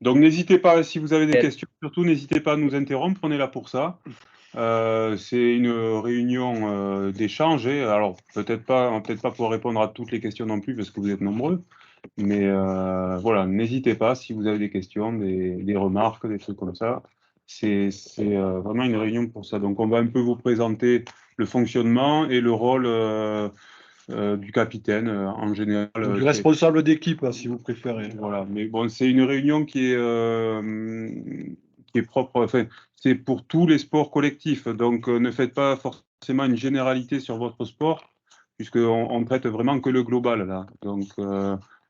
Donc n'hésitez pas, si vous avez des questions, surtout n'hésitez pas à nous interrompre, on est là pour ça. C'est une réunion d'échange. Alors peut-être pas, on va peut-être pas pouvoir répondre à toutes les questions non plus parce que vous êtes nombreux. Mais voilà, n'hésitez pas si vous avez des questions, des remarques, des trucs comme ça. C'est vraiment une réunion pour ça. Donc on va un peu vous présenter le fonctionnement et le rôle du capitaine en général. Du responsable d'équipe, si vous préférez. Voilà, mais bon, c'est une réunion qui est propre, enfin, c'est pour tous les sports collectifs. Donc ne faites pas forcément une généralité sur votre sport, puisqu'on traite vraiment que le global là. Donc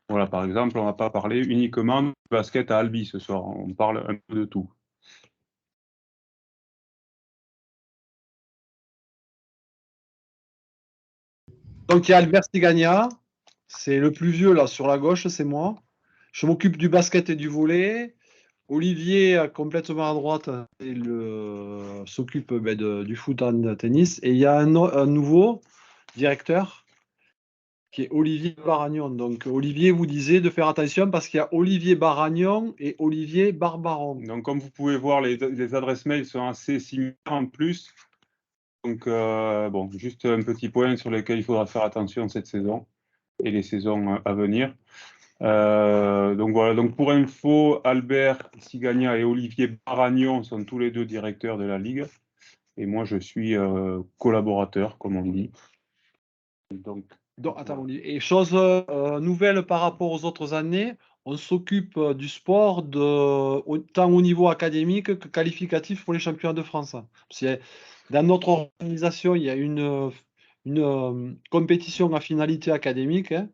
voilà, par exemple, on ne va pas parler uniquement de basket à Albi ce soir, on parle un peu de tout. Donc il y a Albert Stigagna, c'est le plus vieux là sur la gauche, c'est moi. Je m'occupe du basket et du volley. Olivier, complètement à droite, s'occupe du foot en tennis. Et il y a un nouveau directeur qui est Olivier Baragnon. Donc Olivier vous disait de faire attention parce qu'il y a Olivier Baragnon et Olivier Barbaron. Donc comme vous pouvez voir, les adresses mail sont assez similaires en plus. Donc bon, juste un petit point sur lequel il faudra faire attention cette saison et les saisons à venir. Donc voilà, donc pour info, Albert Sigagna et Olivier Baragnon sont tous les deux directeurs de la Ligue. Et moi, je suis collaborateur, comme on dit. Donc attends, et chose nouvelle par rapport aux autres années, on s'occupe du sport tant au niveau académique que qualificatif pour les championnats de France. Dans notre organisation, il y a une compétition à finalité académique, hein,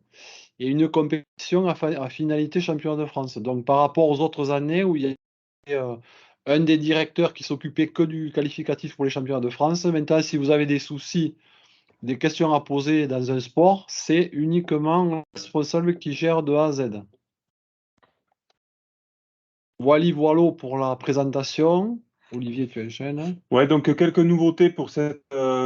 et une compétition à finalité championnat de France. Donc par rapport aux autres années où il y a un des directeurs qui s'occupait que du qualificatif pour les championnats de France, maintenant si vous avez des soucis, des questions à poser dans un sport, c'est uniquement le responsable qui gère de A à Z. Voilà pour la présentation. Olivier, tu enchaînes. Ouais, donc quelques nouveautés pour cette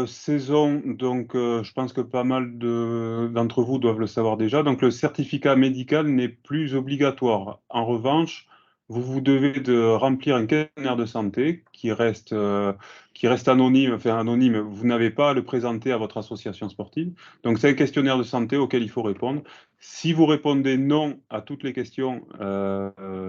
saison. Donc, je pense que pas mal d'entre vous doivent le savoir déjà. Donc, le certificat médical n'est plus obligatoire. En revanche, vous devez de remplir un questionnaire de santé qui reste anonyme. Enfin, anonyme, vous n'avez pas à le présenter à votre association sportive. Donc, c'est un questionnaire de santé auquel il faut répondre. Si vous répondez non à toutes les questions,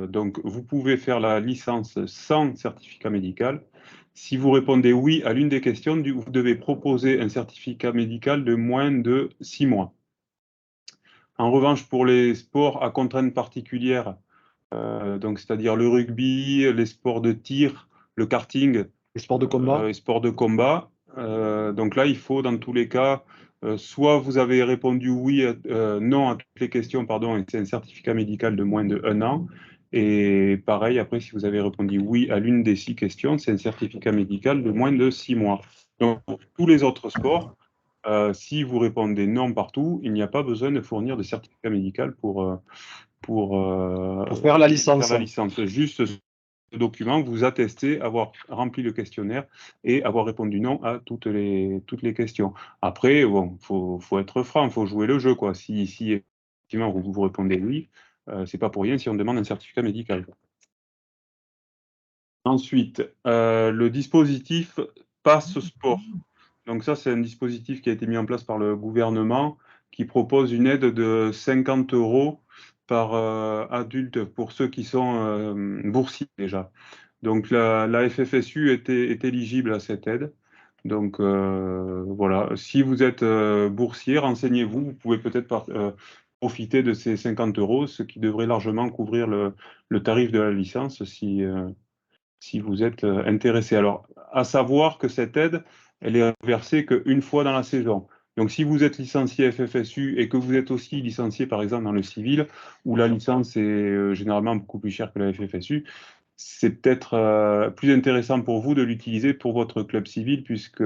donc vous pouvez faire la licence sans certificat médical. Si vous répondez oui à l'une des questions, vous devez proposer un certificat médical de moins de 6 mois. En revanche, pour les sports à contraintes particulières, donc c'est-à-dire le rugby, les sports de tir, le karting, les sports de combat, donc là, il faut dans tous les cas, soit vous avez répondu oui, non à toutes les questions, pardon, et c'est un certificat médical de moins de 1 an. Et pareil, après, si vous avez répondu oui à l'une des 6 questions, c'est un certificat médical de moins de 6 mois. Donc, pour tous les autres sports, si vous répondez non partout, il n'y a pas besoin de fournir de certificat médical pour faire la licence. Juste ce document, vous attestez avoir rempli le questionnaire et avoir répondu non à toutes les questions. Après, bon, faut être franc, il faut jouer le jeu, quoi. Si effectivement vous répondez oui, c'est pas pour rien si on demande un certificat médical. Ensuite, le dispositif Passe Sport. Donc ça, c'est un dispositif qui a été mis en place par le gouvernement qui propose une aide de 50 € par adulte pour ceux qui sont boursiers déjà. Donc la FFSU est éligible à cette aide. Donc voilà, si vous êtes boursier, renseignez-vous, vous pouvez peut-être profiter de ces 50 €, ce qui devrait largement couvrir le tarif de la licence si vous êtes intéressé. Alors, à savoir que cette aide, elle est versée qu'une fois dans la saison. Donc, si vous êtes licencié FFSU et que vous êtes aussi licencié, par exemple, dans le civil, où la licence est généralement beaucoup plus chère que la FFSU, c'est peut-être plus intéressant pour vous de l'utiliser pour votre club civil, puisque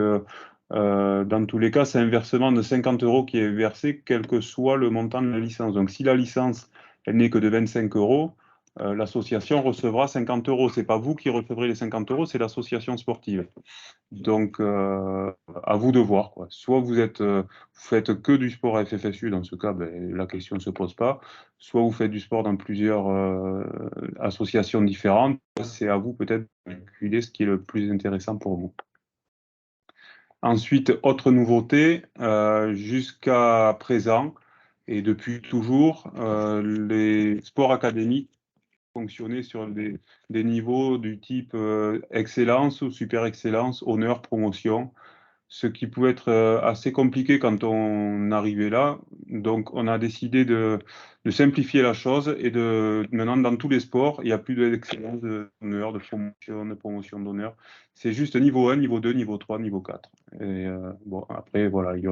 dans tous les cas, c'est un versement de 50 € qui est versé, quel que soit le montant de la licence. Donc, si la licence, elle n'est que de 25 €, l'association recevra 50 euros. Ce n'est pas vous qui recevrez les 50 euros, c'est l'association sportive. Donc, à vous de voir, quoi. Soit vous faites que du sport à FFSU, dans ce cas, ben, la question ne se pose pas. Soit vous faites du sport dans plusieurs associations différentes. C'est à vous peut-être de calculer ce qui est le plus intéressant pour vous. Ensuite, autre nouveauté, jusqu'à présent et depuis toujours, les sports académiques fonctionnaient sur des niveaux du type excellence ou super excellence, honneur, promotion, ce qui pouvait être assez compliqué quand on arrivait là. Donc, on a décidé de simplifier la chose et maintenant, dans tous les sports, il n'y a plus d'excellence, d'honneur, de promotion d'honneur. C'est juste niveau 1, niveau 2, niveau 3, niveau 4. Et bon, après, voilà, il y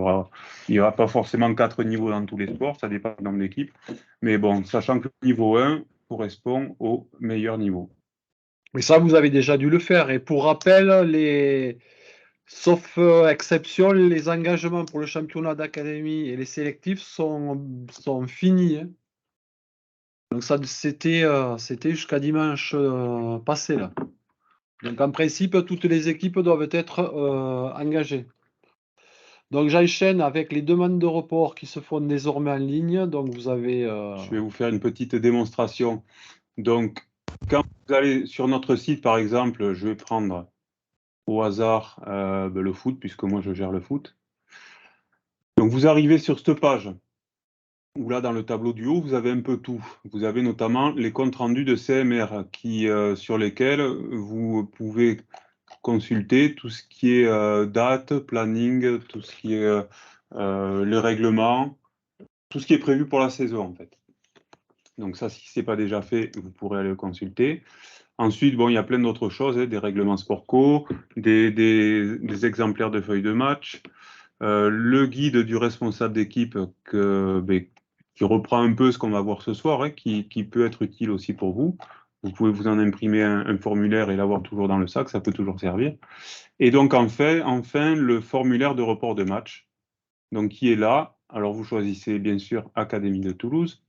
aura pas forcément 4 niveaux dans tous les sports, ça dépend du nombre d'équipes. Mais bon, sachant que le niveau 1 correspond au meilleur niveau. Mais ça, vous avez déjà dû le faire. Et pour rappel, sauf exception, les engagements pour le championnat d'académie et les sélectifs sont finis, hein. Donc ça, c'était jusqu'à dimanche passé, là. Donc en principe, toutes les équipes doivent être engagées. Donc j'enchaîne avec les demandes de report qui se font désormais en ligne. Donc vous avez... Je vais vous faire une petite démonstration. Donc, quand vous allez sur notre site, par exemple, je vais prendre au hasard le foot, puisque moi je gère le foot. Donc, vous arrivez sur cette page, où là, dans le tableau du haut, vous avez un peu tout. Vous avez notamment les comptes rendus de CMR, sur lesquels vous pouvez consulter tout ce qui est date, planning, tout ce qui est le règlement, tout ce qui est prévu pour la saison, en fait. Donc ça, si ce n'est pas déjà fait, vous pourrez aller le consulter. Ensuite, bon, il y a plein d'autres choses, hein, des règlements Sportco, des exemplaires de feuilles de match, le guide du responsable d'équipe qui reprend un peu ce qu'on va voir ce soir, hein, qui peut être utile aussi pour vous. Vous pouvez vous en imprimer un formulaire et l'avoir toujours dans le sac, ça peut toujours servir. Et donc, enfin, le formulaire de report de match, donc qui est là. Alors, vous choisissez bien sûr Académie de Toulouse.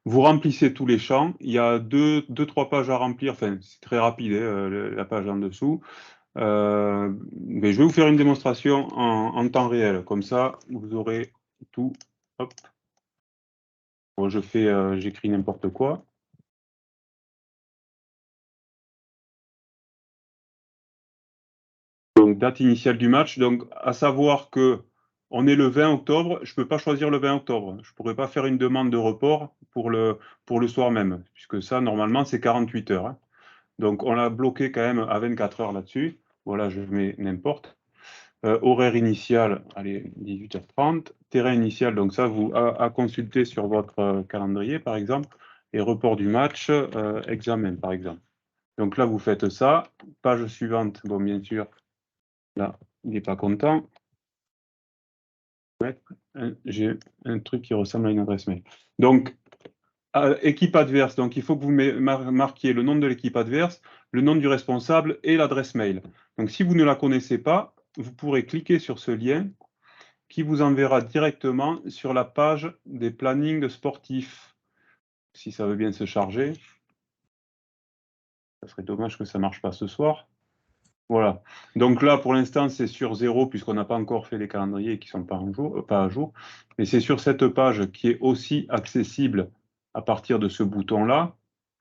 Vous remplissez tous les champs. Il y a trois pages à remplir. Enfin, c'est très rapide, hein, la page en dessous. Mais je vais vous faire une démonstration en temps réel. Comme ça, vous aurez tout. Hop. Bon, j'écris n'importe quoi. Donc, date initiale du match. Donc, à savoir que on est le 20 octobre. Je ne peux pas choisir le 20 octobre. Je ne pourrais pas faire une demande de report pour le soir même, puisque ça, normalement, c'est 48 heures. Hein. Donc, on l'a bloqué quand même à 24 heures là-dessus. Voilà, je mets n'importe. Horaire initial, allez, 18h30. Terrain initial, donc ça, vous à consulter sur votre calendrier, par exemple. Et report du match, examen, par exemple. Donc là, vous faites ça. Page suivante, bon, bien sûr, là, il n'est pas content. J'ai un truc qui ressemble à une adresse mail. Donc, équipe adverse, donc il faut que vous marquiez le nom de l'équipe adverse, le nom du responsable et l'adresse mail. Donc, si vous ne la connaissez pas, vous pourrez cliquer sur ce lien qui vous enverra directement sur la page des plannings sportifs. Si ça veut bien se charger. Ça serait dommage que ça ne marche pas ce soir. Voilà. Donc là, pour l'instant, c'est sur 0, puisqu'on n'a pas encore fait les calendriers qui ne sont pas à jour. Mais c'est sur cette page qui est aussi accessible à partir de ce bouton-là,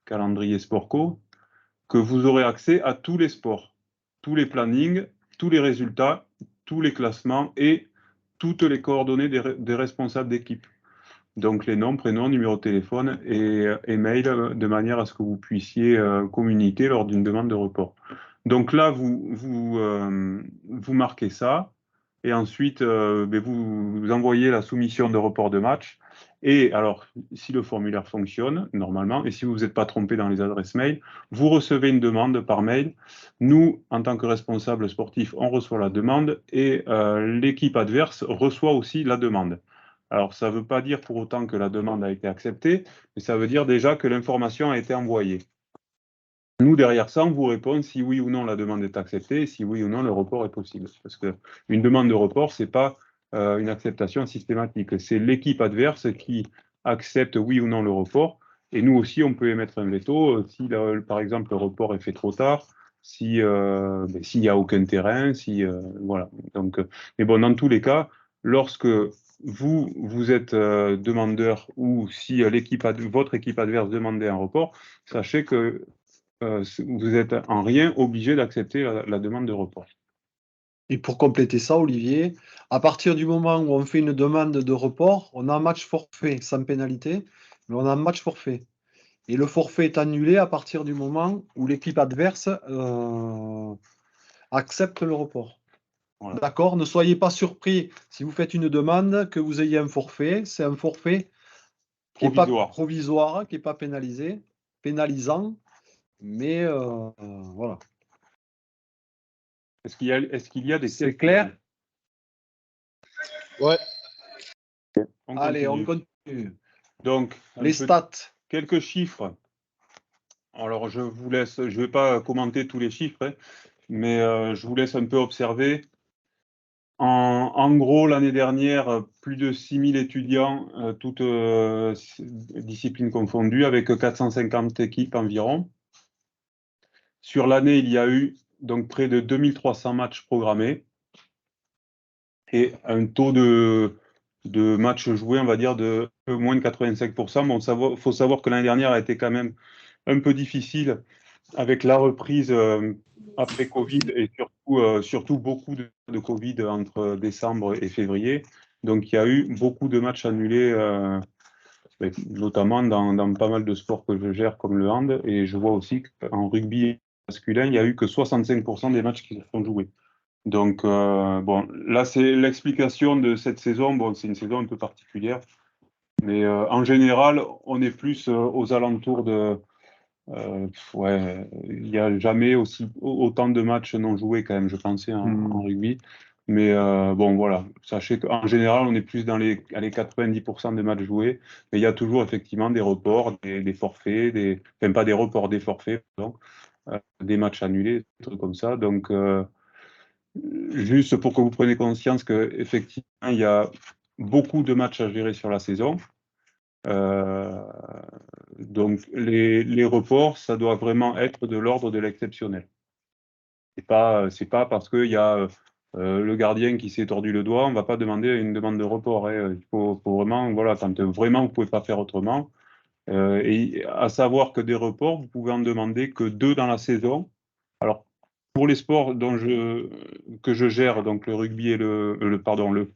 calendrier Sportco, que vous aurez accès à tous les sports, tous les plannings, tous les résultats, tous les classements et toutes les coordonnées des responsables d'équipe. Donc les noms, prénoms, numéro de téléphone et mail, de manière à ce que vous puissiez communiquer lors d'une demande de report. Donc là, vous marquez ça et ensuite vous envoyez la soumission de report de match. Et alors, si le formulaire fonctionne normalement, et si vous n'êtes pas trompé dans les adresses mail, vous recevez une demande par mail. Nous, en tant que responsable sportif, on reçoit la demande et l'équipe adverse reçoit aussi la demande. Alors, ça ne veut pas dire pour autant que la demande a été acceptée, mais ça veut dire déjà que l'information a été envoyée. Nous, derrière ça, on vous répond si oui ou non la demande est acceptée et si oui ou non le report est possible. Parce qu'une demande de report, ce n'est pas une acceptation systématique. C'est l'équipe adverse qui accepte oui ou non le report. Et nous aussi, on peut émettre un veto si, par exemple, le report est fait trop tard, s'il n'y a aucun terrain, voilà. Donc, mais bon, dans tous les cas, lorsque vous êtes demandeur ou si votre équipe adverse demandait un report, sachez que vous êtes en rien obligé d'accepter la demande de report. Et pour compléter ça, Olivier, à partir du moment où on fait une demande de report, on a un match forfait sans pénalité, mais on a un match forfait. Et le forfait est annulé à partir du moment où l'équipe adverse accepte le report. Voilà. D'accord? Ne soyez pas surpris si vous faites une demande que vous ayez un forfait. C'est un forfait qui n'est pas provisoire, qui n'est pas pénalisant, mais voilà. Est-ce qu'il y a des C'est clair? Ouais. Allez, on continue. Donc, les stats. Quelques chiffres. Alors, je vous laisse, je ne vais pas commenter tous les chiffres, hein, mais je vous laisse un peu observer. En gros, l'année dernière, plus de 6000 étudiants, toutes disciplines confondues, avec 450 équipes environ. Sur l'année, il y a eu donc près de 2300 matchs programmés et un taux de matchs joués, on va dire, de moins de 85%. Bon, il faut savoir que l'année dernière a été quand même un peu difficile avec la reprise après Covid et surtout beaucoup de Covid entre décembre et février. Donc il y a eu beaucoup de matchs annulés, notamment dans pas mal de sports que je gère comme le hand. Et je vois aussi qu'en rugby masculin, il n'y a eu que 65% des matchs qui se sont joués. Donc bon, là c'est l'explication de cette saison. Bon, c'est une saison un peu particulière. Mais en général, on est plus aux alentours de... ouais, il n'y a jamais autant de matchs non joués quand même, je pensais, en rugby. Mais bon, voilà, sachez qu'en général, on est plus dans les 90% des matchs joués. Mais il y a toujours effectivement des reports, des forfaits, enfin pas des reports, des forfaits, pardon, des matchs annulés, des trucs comme ça. Donc, juste pour que vous preniez conscience qu'effectivement, il y a beaucoup de matchs à gérer sur la saison. Donc les reports, ça doit vraiment être de l'ordre de l'exceptionnel. C'est pas parce qu'il y a le gardien qui s'est tordu le doigt, on va pas demander une demande de report. Hein. Il faut vraiment, voilà, quand vraiment vous pouvez pas faire autrement. Et à savoir que des reports, vous pouvez en demander que 2 dans la saison. Alors pour les sports que je gère, donc le rugby et le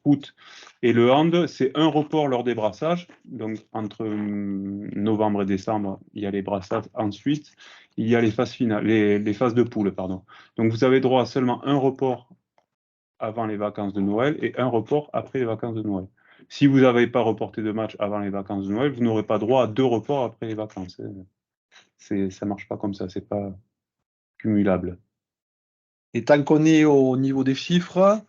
foot et le hand, c'est un report lors des brassages. Donc entre novembre et décembre, il y a les brassages. Ensuite, il y a les phases finales, les phases de poule, pardon. Donc vous avez droit à seulement un report avant les vacances de Noël et un report après les vacances de Noël. Si vous n'avez pas reporté de match avant les vacances de Noël, vous n'aurez pas droit à 2 reports après les vacances. Ça ne marche pas comme ça, c'est pas cumulable. Et tant qu'on est au niveau des chiffres,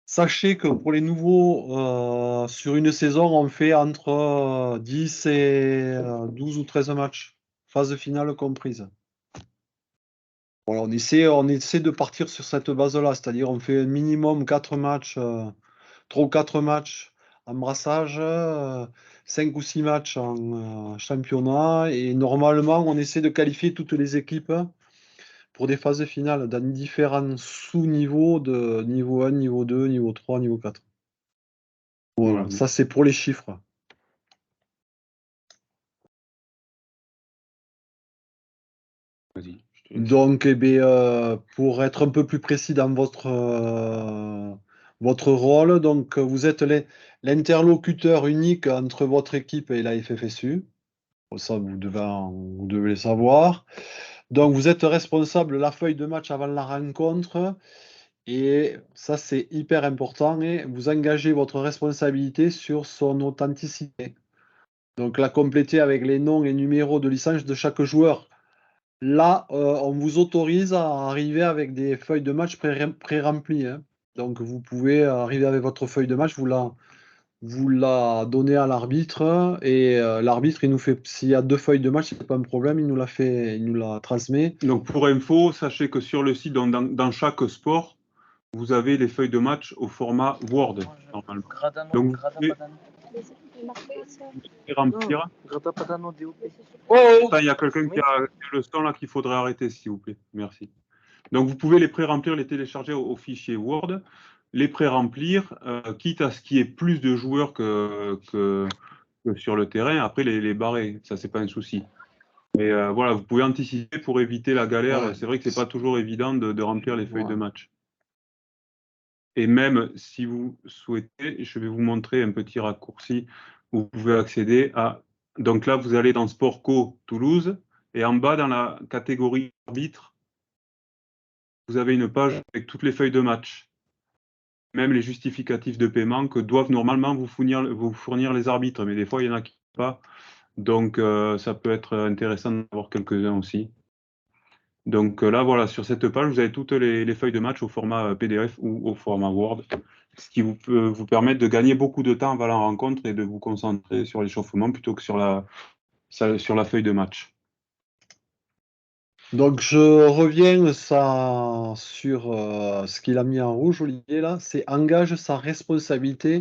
sachez que pour les nouveaux, sur une saison, on fait entre 10 et 12 ou 13 matchs, phase finale comprise. Voilà, on essaie de partir sur cette base-là, c'est-à-dire on fait un minimum 4 matchs, 3 ou 4 matchs en brassage, 5 ou 6 matchs en championnat, et normalement, on essaie de qualifier toutes les équipes pour des phases finales dans différents sous-niveaux de niveau 1, niveau 2, niveau 3, niveau 4. Voilà, ça c'est pour les chiffres. Vas-y. Donc, pour être un peu plus précis dans votre rôle, donc vous êtes l'interlocuteur unique entre votre équipe et la FFSU. Ça, vous devez le savoir. Donc, vous êtes responsable de la feuille de match avant la rencontre. Et ça, c'est hyper important. Et vous engagez votre responsabilité sur son authenticité. Donc, la compléter avec les noms et numéros de licence de chaque joueur. Là, on vous autorise à arriver avec des feuilles de match pré-remplies. Hein. Donc, vous pouvez arriver avec votre feuille de match, vous la donnez à l'arbitre, et l'arbitre, il nous fait, s'il y a 2 feuilles de match, c'est pas un problème, il nous la transmet. Donc pour info, sachez que sur le site, dans chaque sport, vous avez les feuilles de match au format Word, normalement. Donc, Remplir. Oh, Il y a quelqu'un qui a le son là qu'il faudrait arrêter, s'il vous plaît. Merci. Donc, vous pouvez les pré-remplir, les télécharger au fichier Word, les pré-remplir, quitte à ce qu'il y ait plus de joueurs que sur le terrain. Après, les barrer, ça, c'est pas un souci. Mais voilà, vous pouvez anticiper pour éviter la galère. Ouais. C'est vrai que c'est pas toujours évident de remplir les feuilles de match. Et même si vous souhaitez, je vais vous montrer un petit raccourci où vous pouvez accéder à. Donc là, vous allez dans Sport Co Toulouse et en bas, dans la catégorie arbitre, vous avez une page avec toutes les feuilles de match, même les justificatifs de paiement que doivent normalement vous fournir les arbitres. Mais des fois, il y en a qui ne pas. Donc, ça peut être intéressant d'avoir quelques-uns aussi. Donc là, voilà, sur cette page, vous avez toutes les feuilles de match au format PDF ou au format Word, ce qui peut vous permettre de gagner beaucoup de temps avant la rencontre et de vous concentrer sur l'échauffement plutôt que sur la feuille de match. Donc je reviens sur ce qu'il a mis en rouge, Olivier, là, c'est engage sa responsabilité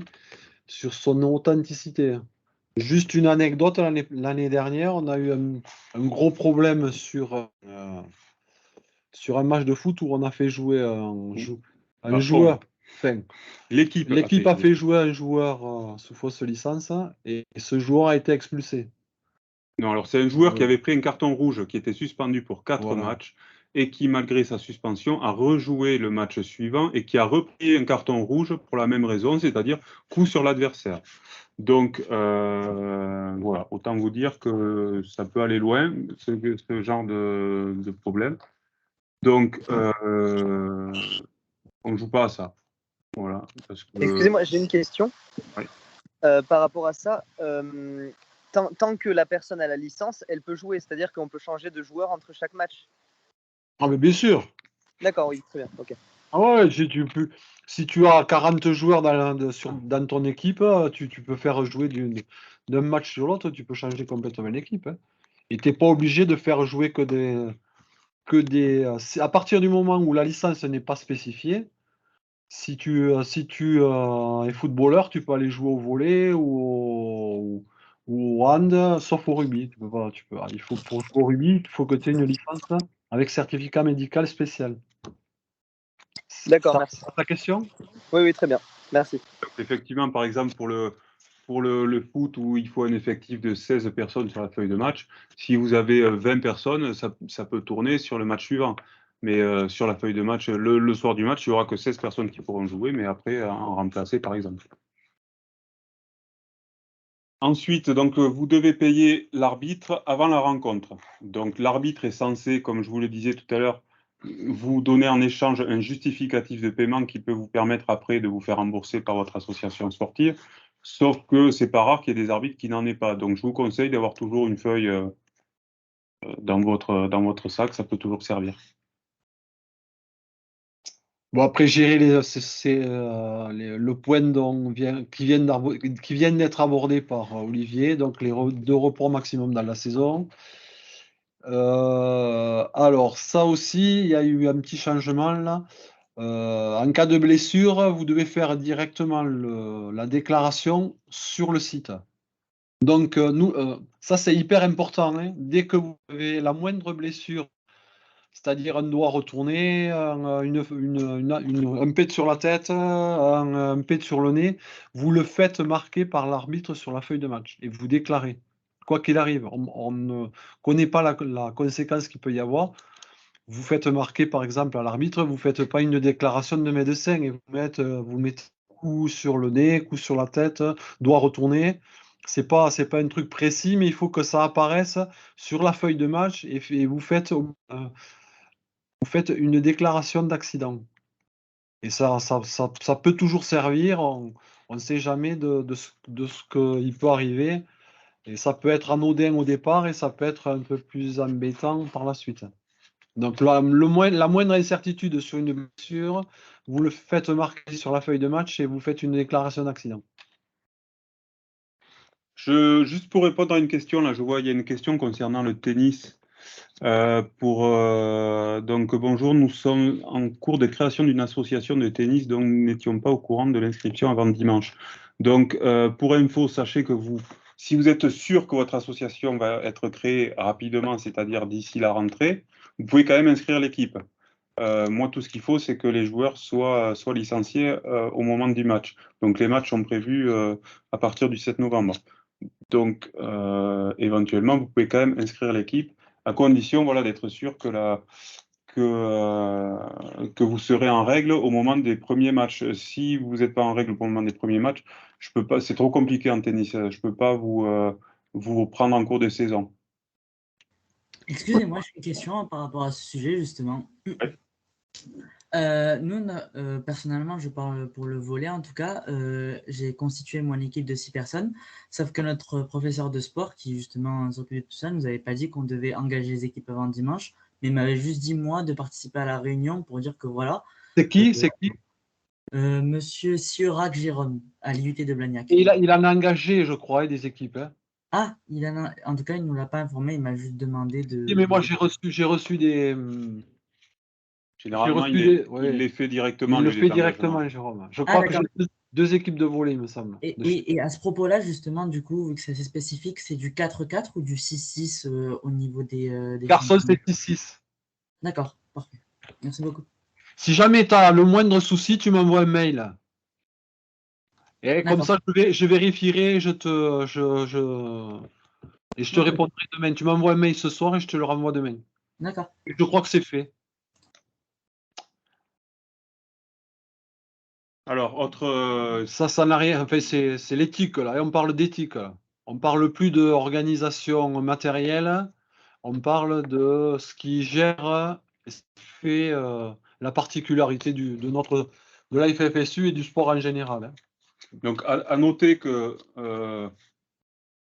sur son authenticité. Juste une anecdote, l'année dernière, on a eu un gros problème sur un match de foot où on a fait jouer un joueur. Enfin, l'équipe a fait jouer un joueur sous fausse licence et ce joueur a été expulsé. Non, alors c'est un joueur qui avait pris un carton rouge, qui était suspendu pour 4 matchs et qui, malgré sa suspension, a rejoué le match suivant et qui a repris un carton rouge pour la même raison, c'est-à-dire coup sur l'adversaire. Donc, voilà, autant vous dire que ça peut aller loin, ce genre de problème. Donc, on ne joue pas à ça. Voilà, Excusez-moi, j'ai une question. Oui. Par rapport à ça, tant que la personne a la licence, elle peut jouer, c'est-à-dire qu'on peut changer de joueur entre chaque match. Ah, mais bien sûr. D'accord, oui, très bien, ok. Ah ouais, si tu as 40 joueurs dans ton équipe, tu peux faire jouer d'un match sur l'autre, tu peux changer complètement l'équipe. Hein. Et tu n'es pas obligé de faire jouer que des. À partir du moment où la licence n'est pas spécifiée, si tu es footballeur, tu peux aller jouer au volley ou au hand, sauf au rugby. Tu peux pas, pour jouer au rugby, il faut que tu aies une licence avec certificat médical spécial. D'accord, merci. Ta question? Oui, très bien. Merci. Effectivement, par exemple, pour le foot où il faut un effectif de 16 personnes sur la feuille de match, si vous avez 20 personnes, ça peut tourner sur le match suivant. Mais sur la feuille de match, le soir du match, il n'y aura que 16 personnes qui pourront jouer, mais après, en remplacer, par exemple. Ensuite, donc, vous devez payer l'arbitre avant la rencontre. Donc, l'arbitre est censé, comme je vous le disais tout à l'heure, vous donner en échange un justificatif de paiement qui peut vous permettre après de vous faire rembourser par votre association sportive. Sauf que c'est pas rare qu'il y ait des arbitres qui n'en aient pas. Donc, je vous conseille d'avoir toujours une feuille dans votre sac, ça peut toujours servir. Bon, après, gérer le point qui viennent d'être abordés par Olivier, donc les 2 reports maximum dans la saison. Alors, ça aussi, il y a eu un petit changement là. En cas de blessure, vous devez faire directement la déclaration sur le site. Donc, ça, c'est hyper important. Hein. Dès que vous avez la moindre blessure, c'est-à-dire un doigt retourné, un pet sur la tête, un pet sur le nez, vous le faites marquer par l'arbitre sur la feuille de match et vous déclarez. Quoi qu'il arrive, on ne connaît pas la conséquence qu'il peut y avoir. Vous faites marquer, par exemple, à l'arbitre, vous ne faites pas une déclaration de médecin et vous mettez coup sur le nez, coup sur la tête, doigt retourné. C'est pas un truc précis, mais il faut que ça apparaisse sur la feuille de match et vous faites une déclaration d'accident. Et ça peut toujours servir. On ne sait jamais de ce qu'il peut arriver. Et ça peut être anodin au départ et ça peut être un peu plus embêtant par la suite. Donc la moindre incertitude sur une blessure, vous le faites marquer sur la feuille de match et vous faites une déclaration d'accident. Juste pour répondre à une question, là, je vois il y a une question concernant le tennis. Donc bonjour, nous sommes en cours de création d'une association de tennis dont nous n'étions pas au courant de l'inscription avant dimanche. Donc, pour info, sachez que si vous êtes sûr que votre association va être créée rapidement, c'est-à-dire d'ici la rentrée, vous pouvez quand même inscrire l'équipe. Moi, tout ce qu'il faut, c'est que les joueurs soient licenciés au moment du match. Donc, les matchs sont prévus à partir du 7 novembre. Donc, éventuellement, vous pouvez quand même inscrire l'équipe à condition, voilà, d'être sûr que vous serez en règle au moment des premiers matchs. Si vous n'êtes pas en règle au moment des premiers matchs, je peux pas, c'est trop compliqué en tennis. Je ne peux pas vous prendre en cours de saison. Excusez-moi, j'ai une question par rapport à ce sujet, justement. Ouais. Nous, personnellement, je parle pour le volley en tout cas, j'ai constitué mon équipe de 6 personnes, sauf que notre professeur de sport, qui justement s'occupe de tout ça, nous avait pas dit qu'on devait engager les équipes avant dimanche, mais m'avait juste dit, moi, de participer à la réunion pour dire que voilà. C'est qui? C'est qui? Monsieur Siorac Jérôme, à l'IUT de Blagnac. Et il en a engagé, je crois, des équipes. Hein. Ah, en tout cas, il ne nous l'a pas informé, il m'a juste demandé de... Oui, mais moi, j'ai reçu des... Généralement, ouais. il les fait directement. Il le lui, fait les engagements. directement, Jérôme. Je crois que j'ai deux équipes de volley, il me semble. Et à ce propos-là, justement, du coup, vu que c'est assez spécifique, c'est du 4-4 ou du 6-6 au niveau des Garçon, c'est 6-6. D'accord, parfait. Merci beaucoup. Si jamais tu as le moindre souci, tu m'envoies un mail. Et comme ça, je vérifierai et je te répondrai demain. Tu m'envoies un mail ce soir et je te le renvoie demain. D'accord. Je crois que c'est fait. Alors, autre. Ça n'a rien. Enfin, c'est l'éthique, là. Et on parle d'éthique. On parle plus d'organisation matérielle. On parle de ce qui gère et ce qui fait la particularité de la FFSU et du sport en général. Hein. Donc, à noter que,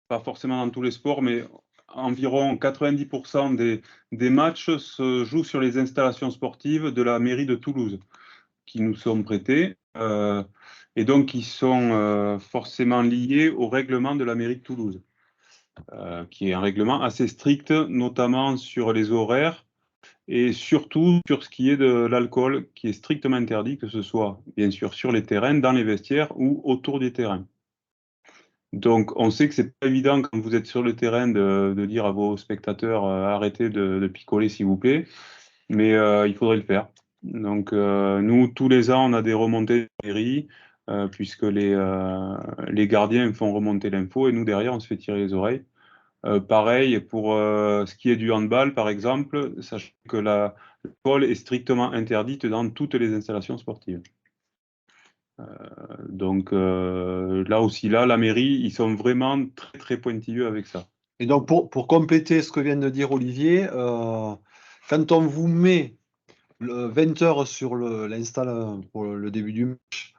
pas forcément dans tous les sports, mais environ 90% des matchs se jouent sur les installations sportives de la mairie de Toulouse, qui nous sont prêtées, et donc qui sont forcément liés au règlement de la mairie de Toulouse, qui est un règlement assez strict, notamment sur les horaires, et surtout sur ce qui est de l'alcool, qui est strictement interdit, que ce soit bien sûr sur les terrains, dans les vestiaires ou autour des terrains. Donc on sait que c'est pas évident quand vous êtes sur le terrain de dire à vos spectateurs arrêtez de picoler s'il vous plaît, mais il faudrait le faire. Donc nous, tous les ans, on a des remontées de mairie, puisque les gardiens font remonter l'info et nous derrière, on se fait tirer les oreilles. Pareil pour ce qui est du handball, par exemple, sachez que l'alcool est strictement interdite dans toutes les installations sportives. Donc là aussi, la mairie, ils sont vraiment très très pointilleux avec ça. Et donc pour compléter ce que vient de dire Olivier, quand on vous met le 20 heures sur l'install pour le début du match,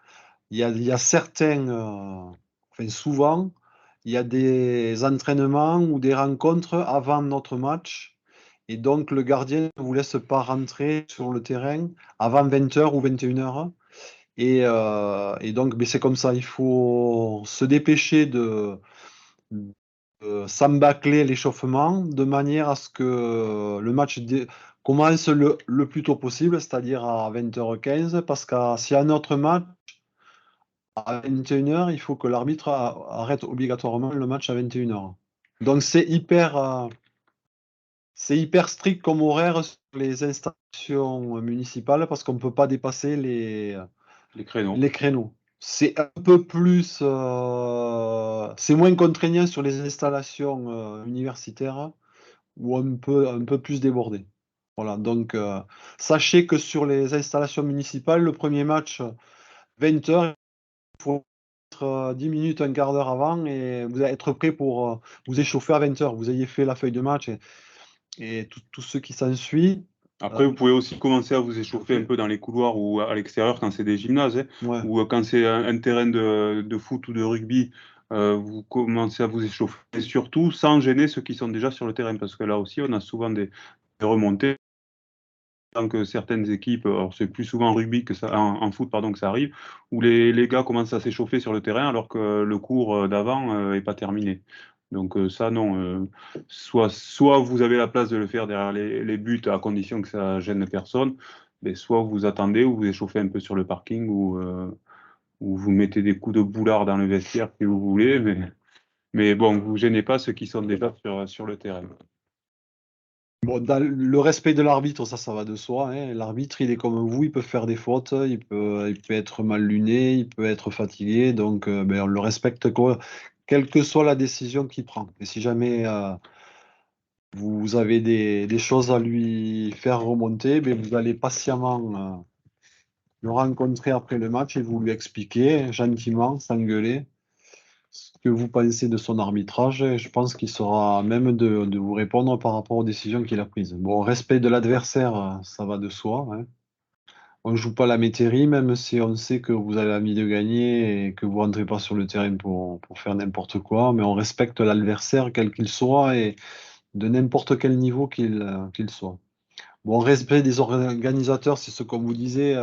il y a certains, enfin souvent, il y a des entraînements ou des rencontres avant notre match. Et donc, le gardien ne vous laisse pas rentrer sur le terrain avant 20 heures ou 21 heures. Et donc, mais c'est comme ça, il faut se dépêcher de s'embâcler l'échauffement de manière à ce que le match commence le plus tôt possible, c'est-à-dire à 20h15, parce que s'il y a un autre match, à 21h, il faut que l'arbitre arrête obligatoirement le match à 21h. Donc c'est hyper strict comme horaire sur les installations municipales parce qu'on ne peut pas dépasser les créneaux. C'est un peu plus, c'est moins contraignant sur les installations universitaires où on peut un peu plus déborder. Voilà, donc sachez que sur les installations municipales, le premier match, 20h, il faut 10 minutes, un quart d'heure avant et vous allez être prêt pour vous échauffer à 20h. Vous ayez fait la feuille de match et tout ce qui s'ensuit. Après, vous pouvez aussi commencer à vous échauffer un peu dans les couloirs ou à l'extérieur quand c'est des gymnases, hein, Ouais. ou quand c'est un terrain de foot ou de rugby, vous commencez à vous échauffer. Et surtout, sans gêner ceux qui sont déjà sur le terrain, parce que là aussi, on a souvent des remontées. Tant que certaines équipes, alors c'est plus souvent en rugby que ça, en foot pardon, que ça arrive, où les gars commencent à s'échauffer sur le terrain alors que le cours d'avant n'est pas terminé. Donc ça non, soit vous avez la place de le faire derrière les buts à condition que ça gêne personne, mais soit vous attendez ou vous échauffez un peu sur le parking ou ou vous mettez des coups de boulard dans le vestiaire si vous voulez, mais bon, vous gênez pas ceux qui sont déjà sur le terrain. Bon, dans le respect de l'arbitre, ça va de soi, hein. L'arbitre, il est comme vous, il peut faire des fautes, il peut être mal luné, il peut être fatigué, donc on le respecte quoi, quelle que soit la décision qu'il prend. Et si jamais vous avez des choses à lui faire remonter, vous allez patiemment le rencontrer après le match et vous lui expliquer gentiment, sans gueuler, ce que vous pensez de son arbitrage. Et je pense qu'il sera à même de vous répondre par rapport aux décisions qu'il a prises. Bon, respect de l'adversaire, ça va de soi, hein. On ne joue pas la métairie, même si on sait que vous avez envie de gagner et que vous ne rentrez pas sur le terrain pour faire n'importe quoi, mais on respecte l'adversaire, quel qu'il soit, et de n'importe quel niveau qu'il soit. Bon, respect des organisateurs, c'est ce qu'on vous disait.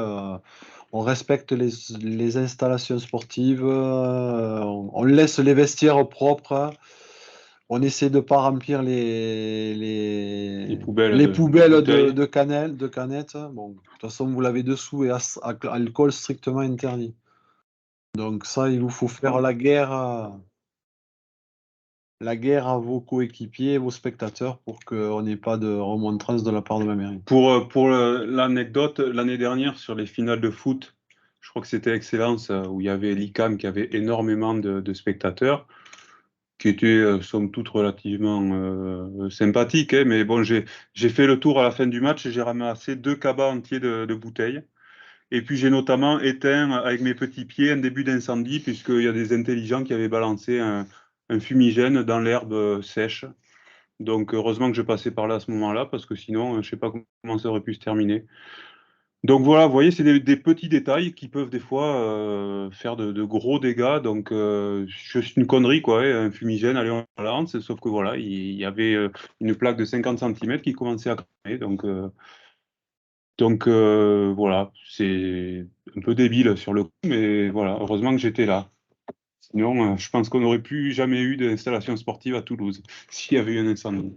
On respecte les installations sportives. On laisse les vestiaires propres, hein. On essaie de ne pas remplir les poubelles de canettes. Bon, de toute façon, vous l'avez dessous et alcool strictement interdit. Donc ça, il vous faut faire la guerre à vos coéquipiers, vos spectateurs, pour qu'on n'ait pas de remontrance de la part de la mairie. Pour l'anecdote, l'année dernière, sur les finales de foot, je crois que c'était Excellence, où il y avait l'ICAM qui avait énormément de spectateurs, qui étaient, somme toute, relativement sympathiques, hein, mais bon, j'ai fait le tour à la fin du match, j'ai ramassé 2 cabas entiers de bouteilles. Et puis j'ai notamment éteint avec mes petits pieds un début d'incendie, puisqu'il y a des intelligents qui avaient balancé un fumigène dans l'herbe sèche. Donc heureusement que je passais par là à ce moment-là, parce que sinon, je ne sais pas comment ça aurait pu se terminer. Donc voilà, vous voyez, c'est des petits détails qui peuvent des fois faire de gros dégâts. Donc c'est une connerie, quoi, hein, un fumigène, allez, on balance, sauf que voilà, il y avait une plaque de 50 cm qui commençait à cramer. Donc voilà, c'est un peu débile sur le coup, mais voilà, heureusement que j'étais là. Sinon, je pense qu'on n'aurait plus jamais eu d'installation sportive à Toulouse s'il y avait eu un incendie.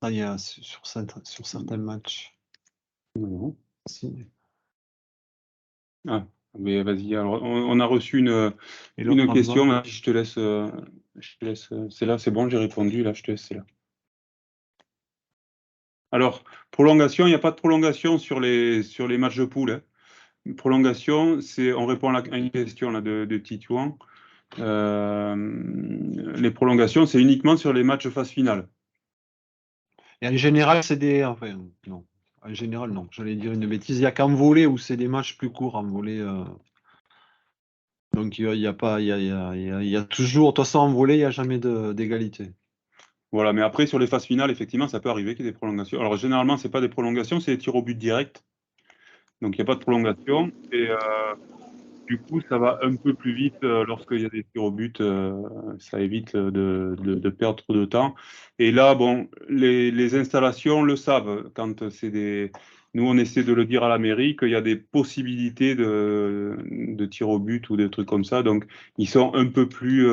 Il y a sur certains matchs. Non. Si. Ah, mais vas-y, alors on a reçu une l'autre question, bas. là, je te laisse, c'est là, c'est bon, j'ai répondu, là, je te laisse, c'est là. Alors, prolongation, il n'y a pas de prolongation sur les matchs de poule, hein. Prolongation, on répond à une question là, de Titouan. Les prolongations, c'est uniquement sur les matchs phase finale. Et en général, c'est des. Enfin, non. En général, non. J'allais dire une bêtise. Il n'y a qu'en volley où c'est des matchs plus courts en volley. Donc, il y a pas. Il y a toujours. De toute façon, en volley, il n'y a jamais d'égalité. Voilà, mais après, sur les phases finales, effectivement, ça peut arriver qu'il y ait des prolongations. Alors, généralement, ce n'est pas des prolongations, c'est des tirs au but direct. Donc, il n'y a pas de prolongation. Et du coup, ça va un peu plus vite lorsqu'il y a des tirs au but. Ça évite de perdre trop de temps. Et là, bon, les installations le savent. Quand c'est des... Nous, on essaie de le dire à la mairie qu'il y a des possibilités de tirs au but ou des trucs comme ça. Donc, ils sont un peu plus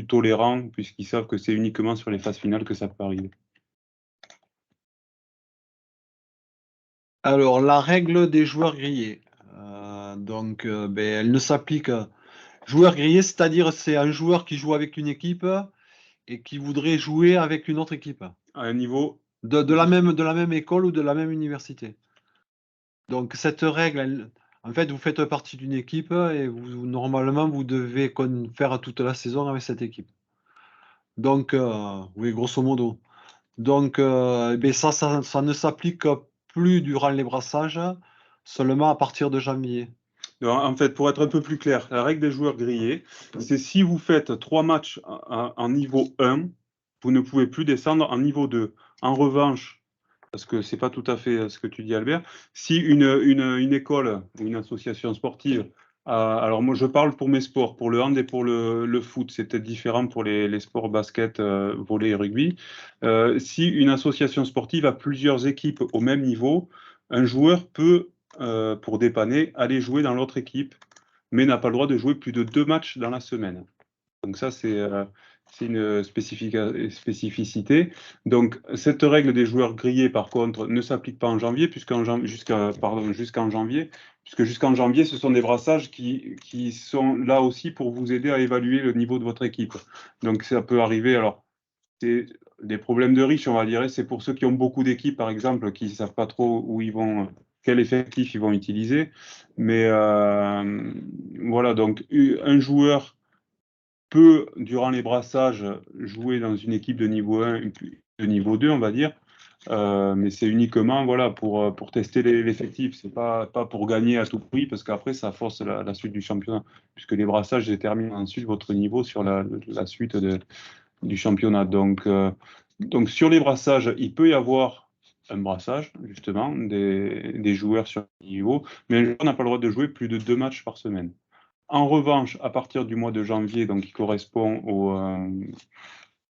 tolérants puisqu'ils savent que c'est uniquement sur les phases finales que ça peut arriver. Alors, la règle des joueurs grillés. Elle ne s'applique. Joueur grillé, c'est-à-dire c'est un joueur qui joue avec une équipe et qui voudrait jouer avec une autre équipe. À un niveau. De la même école ou de la même université. Donc, cette règle, en fait, vous faites partie d'une équipe et normalement, vous devez faire toute la saison avec cette équipe. Donc, oui, grosso modo. Donc, ça ne s'applique plus durant les brassages, seulement à partir de janvier. En fait, pour être un peu plus clair, la règle des joueurs grillés, c'est si vous faites 3 matchs en niveau 1, vous ne pouvez plus descendre en niveau 2. En revanche, parce que ce n'est pas tout à fait ce que tu dis, Albert, si une école ou une association sportive, alors moi je parle pour mes sports, pour le hand et pour le foot, c'est peut-être différent pour les sports basket, volley et rugby. Si une association sportive a plusieurs équipes au même niveau, un joueur peut, pour dépanner, aller jouer dans l'autre équipe, mais n'a pas le droit de jouer plus de 2 matchs dans la semaine. Donc ça, C'est une spécificité. Donc, cette règle des joueurs grillés, par contre, ne s'applique pas en janvier, jusqu'en janvier, puisque jusqu'en janvier, ce sont des brassages qui sont là aussi pour vous aider à évaluer le niveau de votre équipe. Donc, ça peut arriver. Alors, c'est des problèmes de riches, on va dire. C'est pour ceux qui ont beaucoup d'équipes, par exemple, qui ne savent pas trop où ils vont, quel effectif ils vont utiliser. Mais voilà, donc un joueur peut, durant les brassages, jouer dans une équipe de niveau 1, de niveau 2, on va dire. Mais c'est uniquement voilà, pour tester l'effectif. C'est pas pour gagner à tout prix, parce qu'après, ça force la suite du championnat, puisque les brassages déterminent ensuite votre niveau sur la suite du championnat. Donc, sur les brassages, il peut y avoir un brassage, justement, des joueurs sur le niveau, mais un joueur n'a pas le droit de jouer plus de 2 matchs par semaine. En revanche, à partir du mois de janvier, donc qui correspond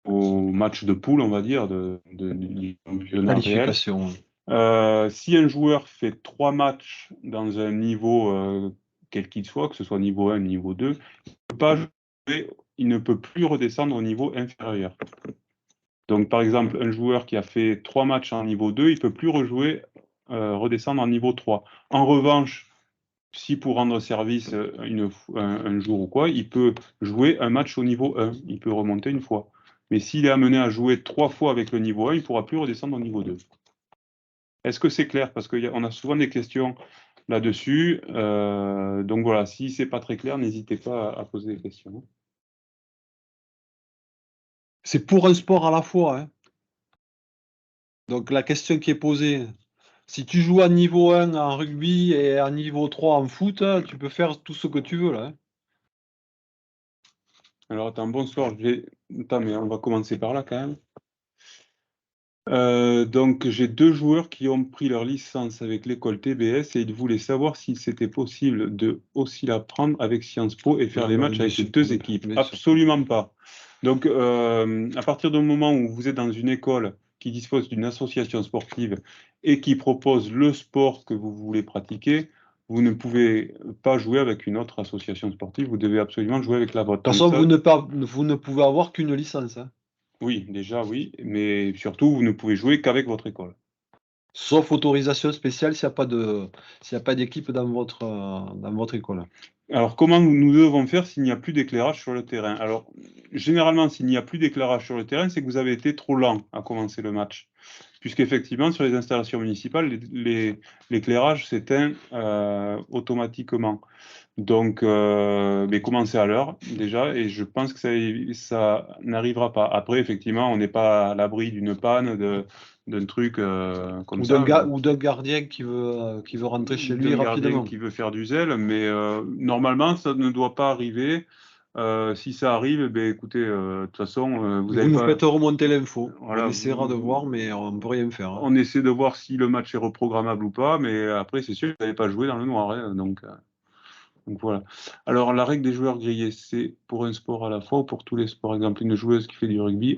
au match de poule, on va dire, du championnat réel, si un joueur fait 3 matchs dans un niveau quel qu'il soit, que ce soit niveau 1, niveau 2, il ne peut plus redescendre au niveau inférieur. Donc, par exemple, un joueur qui a fait 3 matchs en niveau 2, il ne peut plus redescendre en niveau 3. En revanche, si pour rendre service un jour ou quoi, il peut jouer un match au niveau 1, il peut remonter une fois. Mais s'il est amené à jouer 3 fois avec le niveau 1, il ne pourra plus redescendre au niveau 2. Est-ce que c'est clair? Parce qu'on a souvent des questions là-dessus. Donc voilà, si ce n'est pas très clair, n'hésitez pas à poser des questions. C'est pour un sport à la fois, hein. Donc la question qui est posée, si tu joues à niveau 1 en rugby et à niveau 3 en foot, tu peux faire tout ce que tu veux là, hein. Alors attends, bonsoir. Attends, mais on va commencer par là quand même. Donc j'ai 2 joueurs qui ont pris leur licence avec l'école TBS et ils voulaient savoir si c'était possible de aussi la prendre avec Sciences Po et faire les matchs avec les 2 équipes. Absolument pas. Donc à partir du moment où vous êtes dans une école qui dispose d'une association sportive et qui propose le sport que vous voulez pratiquer, vous ne pouvez pas jouer avec une autre association sportive, vous devez absolument jouer avec la vôtre. De toute façon, vous ne pouvez avoir qu'une licence, hein. Oui, déjà oui, mais surtout vous ne pouvez jouer qu'avec votre école. Sauf autorisation spéciale s'il n'y a pas d'équipe dans votre école. Alors, comment nous devons faire s'il n'y a plus d'éclairage sur le terrain? Alors, généralement, s'il n'y a plus d'éclairage sur le terrain, c'est que vous avez été trop lent à commencer le match. Puisqu'effectivement, sur les installations municipales, l'éclairage s'éteint automatiquement. Donc, mais commencez à l'heure déjà, et je pense que ça n'arrivera pas. Après, effectivement, on n'est pas à l'abri d'une panne, d'un truc comme ça. Ou d'un gardien qui veut rentrer chez lui D'un gardien rapidement. qui veut faire du zèle, mais normalement, ça ne doit pas arriver. Si ça arrive, ben, écoutez, de toute façon, Vous nous faites remonter l'info. Voilà, on essaiera de voir, mais on ne peut rien faire, hein. On essaie de voir si le match est reprogrammable ou pas, mais après, c'est sûr que vous n'allez pas jouer dans le noir, hein, donc voilà. Alors, la règle des joueurs grillés, c'est pour un sport à la fois ou pour tous les sports? Par exemple, une joueuse qui fait du rugby,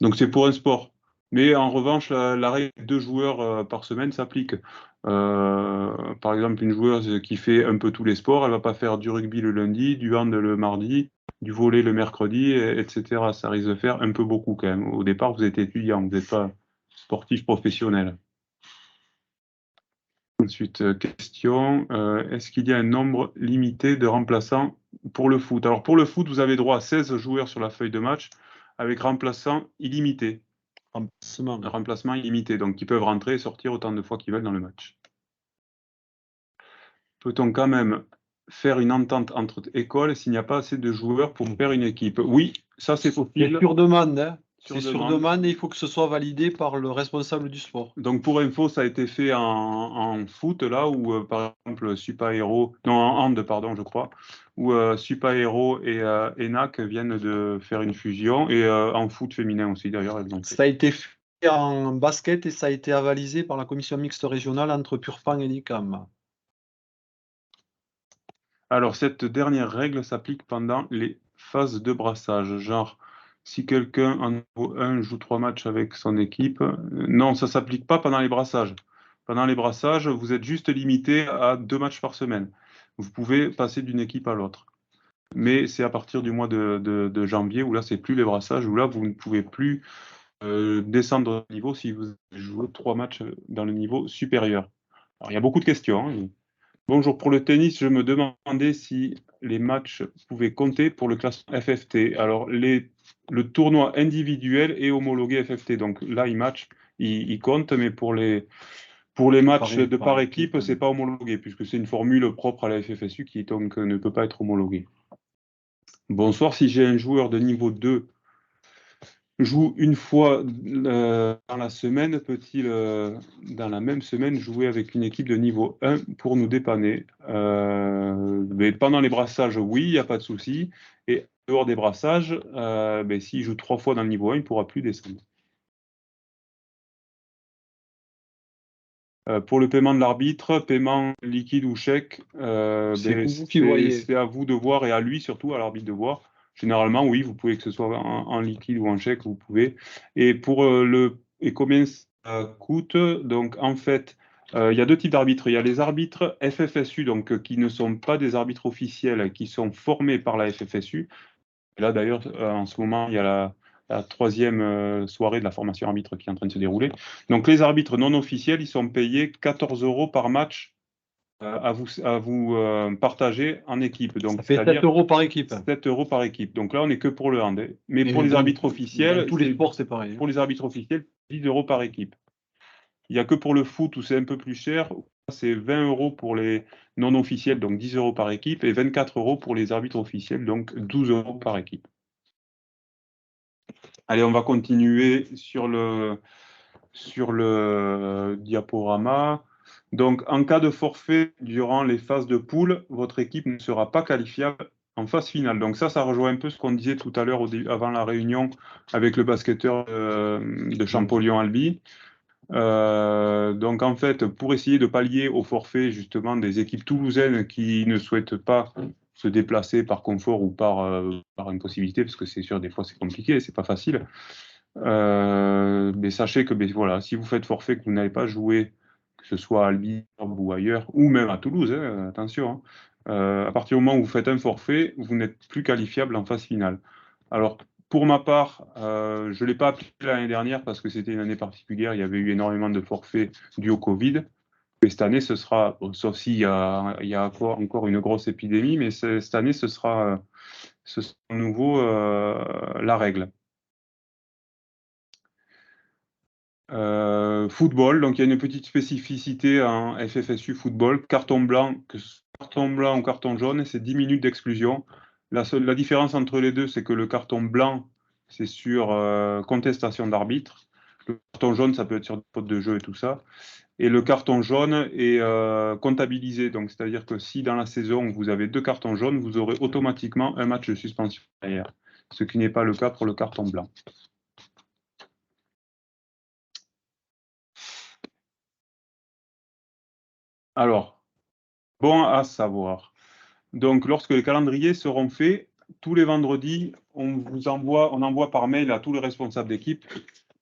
donc c'est pour un sport. Mais en revanche, la règle de 2 joueurs par semaine s'applique. Par exemple, une joueuse qui fait un peu tous les sports, elle ne va pas faire du rugby le lundi, du hand le mardi, du volley le mercredi, etc. Ça risque de faire un peu beaucoup quand même. Au départ, vous êtes étudiant, vous n'êtes pas sportif professionnel. Ensuite, question, est-ce qu'il y a un nombre limité de remplaçants pour le foot? Alors pour le foot, vous avez droit à 16 joueurs sur la feuille de match avec remplaçants illimités. Remplacement illimité, donc ils peuvent rentrer et sortir autant de fois qu'ils veulent dans le match. Peut-on quand même faire une entente entre écoles s'il n'y a pas assez de joueurs pour faire une équipe? Oui, ça c'est possible. C'est sur demande, hein. C'est sur demande et il faut que ce soit validé par le responsable du sport. Donc pour info, ça a été fait en foot, là où par exemple Super Hero, non en hand pardon je crois, où Super Hero et ENAC viennent de faire une fusion, et en foot féminin aussi d'ailleurs elles l'ont fait. Ça a été fait en basket et ça a été avalisé par la commission mixte régionale entre Purpan et l'ICAM. Alors cette dernière règle s'applique pendant les phases de brassage, genre si quelqu'un en niveau 1 joue 3 matchs avec son équipe, non, ça ne s'applique pas pendant les brassages. Pendant les brassages, vous êtes juste limité à 2 matchs par semaine. Vous pouvez passer d'une équipe à l'autre. mais c'est à partir du mois de janvier où là, c'est plus les brassages, où là, vous ne pouvez plus descendre de niveau si vous jouez 3 matchs dans le niveau supérieur. Alors, il y a beaucoup de questions. Hein. Bonjour, pour le tennis, je me demandais si les matchs pouvaient compter pour le classement FFT. Alors, le tournoi individuel est homologué FFT, donc là, il compte, mais pour les matchs par équipe, c'est pas homologué, puisque c'est une formule propre à la FFSU qui donc ne peut pas être homologuée. Bonsoir, si j'ai un joueur de niveau 2 joue une fois dans la semaine, peut-il, dans la même semaine, jouer avec une équipe de niveau 1 pour nous dépanner? Mais pendant les brassages, oui, il n'y a pas de souci. Et dehors des brassages, s'il joue 3 fois dans le niveau 1, il ne pourra plus descendre. Pour le paiement de l'arbitre, paiement liquide ou chèque, c'est à vous de voir et à lui surtout, à l'arbitre de voir. Généralement, oui, vous pouvez que ce soit en liquide ou en chèque, vous pouvez. Et pour et combien ça coûte? Donc, en fait, il y a 2 types d'arbitres. Il y a les arbitres FFSU, donc qui ne sont pas des arbitres officiels, qui sont formés par la FFSU. Et là, d'ailleurs, en ce moment, il y a la 3e soirée de la formation arbitre qui est en train de se dérouler. Donc, les arbitres non officiels, ils sont payés 14 € par match à vous partager en équipe. Donc, ça fait 7 € par équipe. 7 € par équipe. Donc là, on n'est que pour le hand. Mais pour les arbitres officiels, tous les sports, c'est pareil. Pour les arbitres officiels, 10 € par équipe. Il n'y a que pour le foot où c'est un peu plus cher. C'est 20 € pour les non officiels, donc 10 € par équipe, et 24 € pour les arbitres officiels, donc 12 € par équipe. Allez, on va continuer sur le diaporama. Donc, en cas de forfait durant les phases de poule, votre équipe ne sera pas qualifiable en phase finale. Donc ça rejoint un peu ce qu'on disait tout à l'heure avant la réunion avec le basketteur de Champollion-Albi. Donc en fait, pour essayer de pallier au forfait justement des équipes toulousaines qui ne souhaitent pas se déplacer par confort ou par impossibilité, parce que c'est sûr, des fois c'est compliqué, c'est pas facile. Mais sachez que voilà, si vous faites forfait, que vous n'allez pas jouer, que ce soit à Albi ou ailleurs, ou même à Toulouse, attention, à partir du moment où vous faites un forfait, vous n'êtes plus qualifiable en phase finale. Alors, pour ma part, je ne l'ai pas appliqué l'année dernière parce que c'était une année particulière, il y avait eu énormément de forfaits dus au Covid. Mais cette année, ce sera, sauf s'il y a encore une grosse épidémie, mais cette année, ce sera à nouveau la règle. Football, donc il y a une petite spécificité en FFSU football. Carton blanc ou carton jaune, c'est 10 minutes d'exclusion. La différence entre les deux, c'est que le carton blanc, c'est sur contestation d'arbitre. Le carton jaune, ça peut être sur des fautes de jeu et tout ça. Et le carton jaune est comptabilisé. Donc, c'est-à-dire que si dans la saison, vous avez 2 cartons jaunes, vous aurez automatiquement un match de suspension derrière. Ce qui n'est pas le cas pour le carton blanc. Alors, bon à savoir. Donc, lorsque les calendriers seront faits, tous les vendredis, on envoie par mail à tous les responsables d'équipe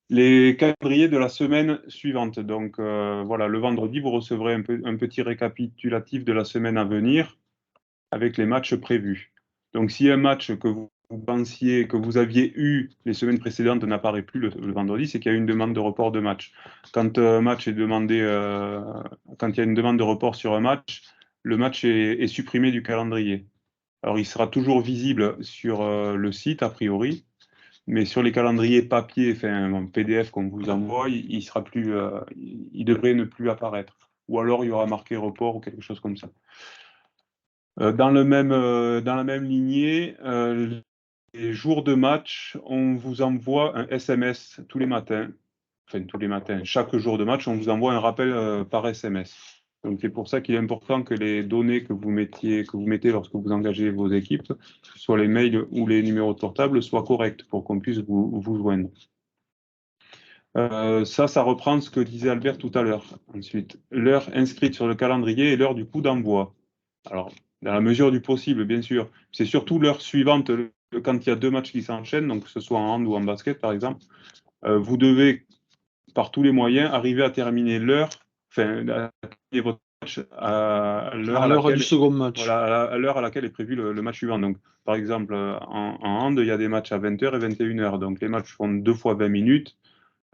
les calendriers de la semaine suivante. Donc, voilà, le vendredi, vous recevrez un petit récapitulatif de la semaine à venir avec les matchs prévus. Donc, si un match que vous pensiez que vous aviez eu les semaines précédentes n'apparaît plus le vendredi, c'est qu'il y a eu une demande de report de match. Quand un match est demandé, quand il y a une demande de report sur un match, le match est supprimé du calendrier. Alors, il sera toujours visible sur le site, a priori, mais sur les calendriers papier, enfin, PDF qu'on vous envoie, il sera plus, il devrait ne plus apparaître. Ou alors, il y aura marqué report ou quelque chose comme ça. Dans la même lignée, les jours de match, on vous envoie un SMS tous les matins. Enfin, tous les matins. Chaque jour de match, on vous envoie un rappel par SMS. Donc, c'est pour ça qu'il est important que les données que vous mettez lorsque vous engagez vos équipes, que ce soit les mails ou les numéros de portable, soient corrects pour qu'on puisse vous joindre. Ça reprend ce que disait Albert tout à l'heure. Ensuite, l'heure inscrite sur le calendrier et l'heure du coup d'envoi. Alors, dans la mesure du possible, bien sûr. C'est surtout l'heure suivante, quand il y a 2 matchs qui s'enchaînent, donc que ce soit en hand ou en basket, par exemple. Vous devez, par tous les moyens, arriver à terminer l'heure, enfin, à terminer votre match à l'heure À à l'heure du laquelle, second match. voilà, à l'heure à laquelle est prévu le match suivant. Donc, par exemple, en hand, il y a des matchs à 20h et 21h. Donc, les matchs font 2 fois 20 minutes.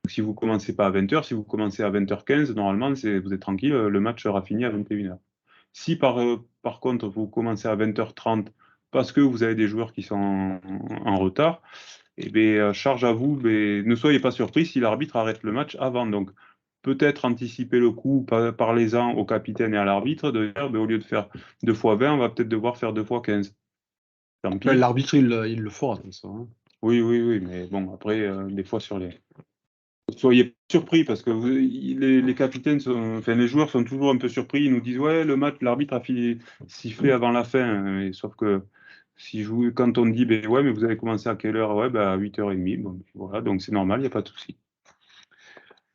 Donc, si vous commencez pas à 20h, si vous commencez à 20h15, normalement, vous êtes tranquille, le match sera fini à 21h. Si par contre, vous commencez à 20h30 parce que vous avez des joueurs qui sont en retard, eh bien, charge à vous, mais ne soyez pas surpris si l'arbitre arrête le match avant. Donc, peut-être anticiper le coup, parlez-en au capitaine et à l'arbitre, de dire, ben, au lieu de faire 2 fois 20, on va peut-être devoir faire 2 fois 15. Tant pis. L'arbitre, il le fera, comme ça. Hein. Oui, mais bon, après, des fois sur les. Soyez pas surpris parce que les capitaines, enfin les joueurs sont toujours un peu surpris. Ils nous disent ouais, le match, l'arbitre a sifflé avant la fin. Sauf que quand on dit ben ouais, mais vous avez commencé à quelle heure? Ouais, ben à 8h30. Bon, voilà, donc c'est normal, il n'y a pas de souci.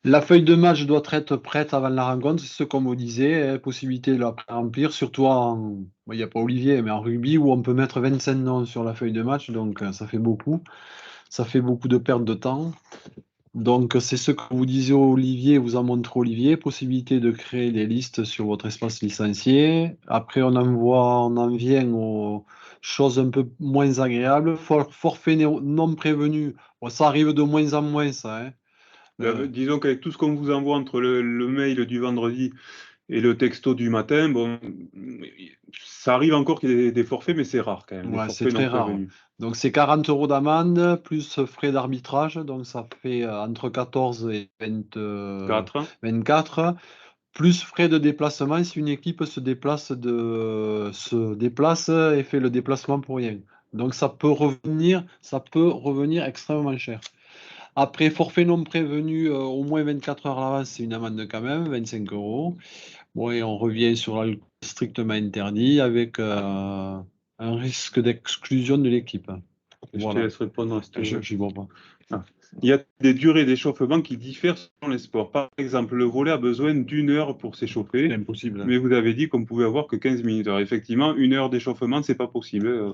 La feuille de match doit être prête avant la rencontre, c'est ce qu'on vous disait, hein, possibilité de la remplir, surtout il n'y a pas Olivier, mais en rugby où on peut mettre 25 noms sur la feuille de match, donc ça fait beaucoup. Ça fait beaucoup de perte de temps. Donc c'est ce que vous disiez Olivier, vous en montrez Olivier, possibilité de créer des listes sur votre espace licencié. Après on en vient aux choses un peu moins agréables. Forfait non prévenu, bon, ça arrive de moins en moins ça. Hein. Disons qu'avec tout ce qu'on vous envoie entre le mail du vendredi et le texto du matin, bon, ça arrive encore qu'il y ait des forfaits, mais c'est rare quand même. Ouais, Des c'est forfaits très non rare. prévenus. Donc c'est 40 € d'amende plus frais d'arbitrage, donc ça fait entre 14 et 24, plus frais de déplacement si une équipe se déplace et fait le déplacement pour rien. Donc ça peut revenir extrêmement cher. Après, forfait non prévenu, au moins 24 heures à l'avance, c'est une amende quand même, 25 €. Bon, et on revient sur l'alcool strictement interdit avec un risque d'exclusion de l'équipe. Je te Voilà. laisse répondre. J'y vois pas. Il y a des durées d'échauffement qui diffèrent selon les sports. Par exemple, le volley a besoin d'1 heure pour C'est s'échauffer, impossible. mais vous avez dit qu'on pouvait avoir que 15 minutes. Alors effectivement, 1 heure d'échauffement, c'est pas possible.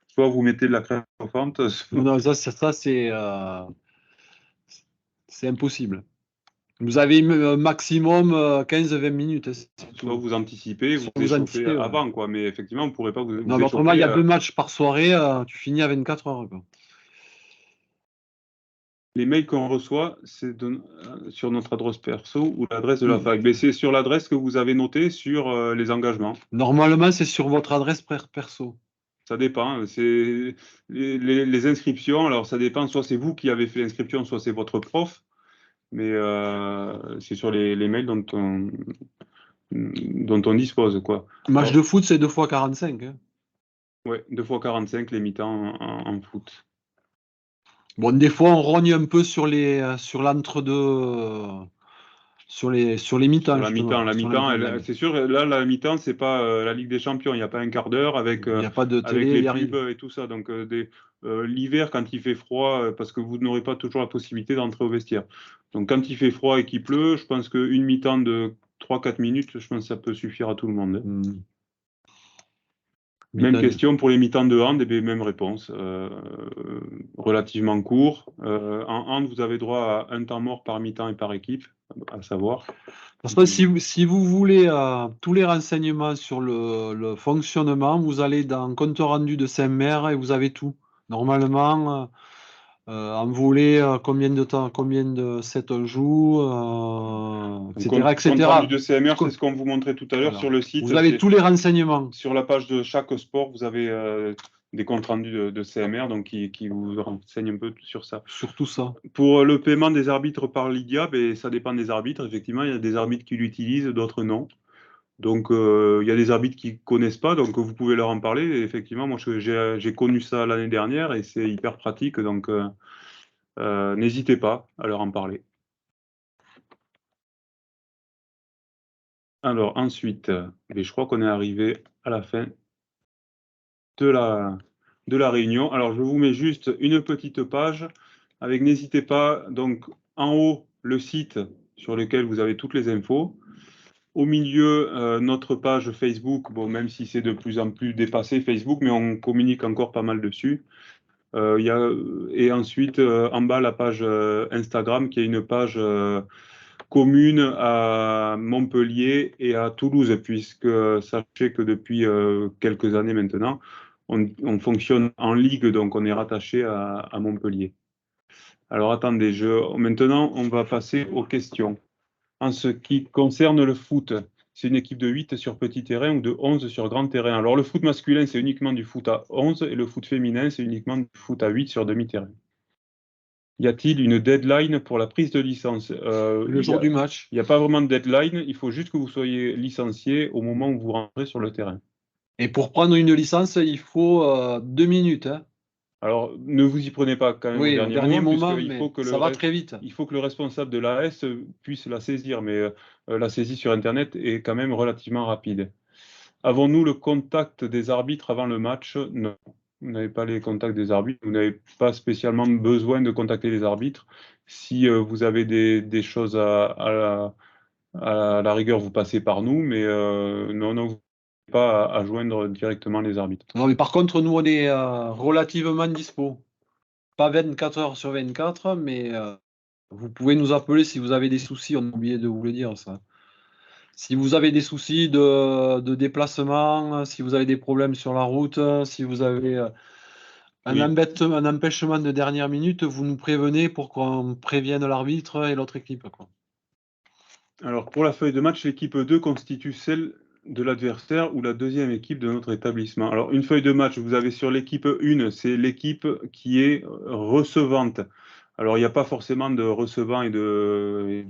Soit vous mettez de la crème chauffante, Non, c'est impossible. Vous avez maximum 15-20 minutes. C'est soit tout. vous anticipez, vous Soit vous échauffez anticipez, ouais. avant, quoi. Mais effectivement, vous ne pourrez pas vous Non, mais autrement, il y a échauffer. 2 matchs par soirée, tu finis à 24 heures. Quoi. Les mails qu'on reçoit, c'est sur notre adresse perso ou l'adresse de la Oui. fac. Mais c'est sur l'adresse que vous avez notée sur les engagements. Normalement, c'est sur votre adresse perso. Ça dépend. C'est les inscriptions. Alors, ça dépend. Soit c'est vous qui avez fait l'inscription, soit c'est votre prof. Mais c'est sur les mails dont on dispose, quoi. Match Alors, de foot, c'est 2 fois 45. Hein. ouais, 2 fois 45 les mi-temps en foot. Bon, des fois, on rogne un peu sur l'entre-deux, sur les mi-temps. Sur la mi-temps, c'est sûr, là, la mi-temps, c'est pas la Ligue des Champions. Il n'y a pas un quart d'heure avec, Il n'y a pas de avec télé, il les n'y a pubs rien. et tout ça. Donc, l'hiver, quand il fait froid, parce que vous n'aurez pas toujours la possibilité d'entrer au vestiaire. Donc, quand il fait froid et qu'il pleut, je pense qu'une mi-temps de 3-4 minutes, je pense que ça peut suffire à tout le monde. Même question pour les mi-temps de hand, même réponse. Relativement court. En hand, vous avez droit à un temps mort par mi-temps et par équipe, à savoir. Parce que si vous voulez tous les renseignements sur le fonctionnement, vous allez dans compte rendu de Saint-Mer et vous avez tout. Normalement, en volley, combien de temps, combien de sets on joue, etc. Compte rendu de CMR, c'est ce qu'on vous montrait tout à l'heure Voilà. sur le site. Vous avez tous les renseignements. Sur la page de chaque sport, vous avez des comptes rendus de CMR donc qui vous renseignent un peu sur ça. Sur tout ça. Pour le paiement des arbitres par Lydia, ça dépend des arbitres. Effectivement, il y a des arbitres qui l'utilisent, d'autres non. Donc, il y a des arbitres qui ne connaissent pas, donc vous pouvez leur en parler. Et effectivement, moi, j'ai connu ça l'année dernière et c'est hyper pratique. Donc, n'hésitez pas à leur en parler. Alors, ensuite, je crois qu'on est arrivé à la fin de la réunion. Alors, je vous mets juste une petite page avec, n'hésitez pas, donc en haut, le site sur lequel vous avez toutes les infos. Au milieu, notre page Facebook, bon, même si c'est de plus en plus dépassé Facebook, mais on communique encore pas mal dessus. Et ensuite, en bas, la page Instagram, qui est une page commune à Montpellier et à Toulouse, puisque sachez que depuis quelques années maintenant, on fonctionne en ligue, donc on est rattaché à Montpellier. Alors attendez, maintenant on va passer aux questions. En ce qui concerne le foot, c'est une équipe de 8 sur petit terrain ou de 11 sur grand terrain. Alors le foot masculin, c'est uniquement du foot à 11 et le foot féminin, c'est uniquement du foot à 8 sur demi-terrain. Y a-t-il une deadline pour la prise de licence? Le jour du match. Il n'y a pas vraiment de deadline, il faut juste que vous soyez licencié au moment où vous rentrez sur le terrain. Et pour prendre une licence, il faut 2 minutes. Hein. Alors, ne vous y prenez pas quand même Oui, au dernier moment, mais ça va très vite. Il faut que le responsable de l'AS puisse la saisir, mais la saisie sur Internet est quand même relativement rapide. Avons-nous le contact des arbitres avant le match? Non. Vous n'avez pas les contacts des arbitres, vous n'avez pas spécialement besoin de contacter les arbitres. Si vous avez des choses à la rigueur, vous passez par nous, mais non, vous n'avez pas à joindre directement les arbitres. Non, mais par contre, nous, on est relativement dispo. Pas 24 heures sur 24, mais vous pouvez nous appeler si vous avez des soucis. On a oublié de vous le dire, ça. Si vous avez des soucis de déplacement, si vous avez des problèmes sur la route, si vous avez un empêchement de dernière minute, vous nous prévenez pour qu'on prévienne l'arbitre et l'autre équipe, quoi. Alors, pour la feuille de match, l'équipe 2 constitue celle de l'adversaire ou la deuxième équipe de notre établissement. Alors, une feuille de match, vous avez sur l'équipe 1, c'est l'équipe qui est recevante. Alors, il n'y a pas forcément de recevant et de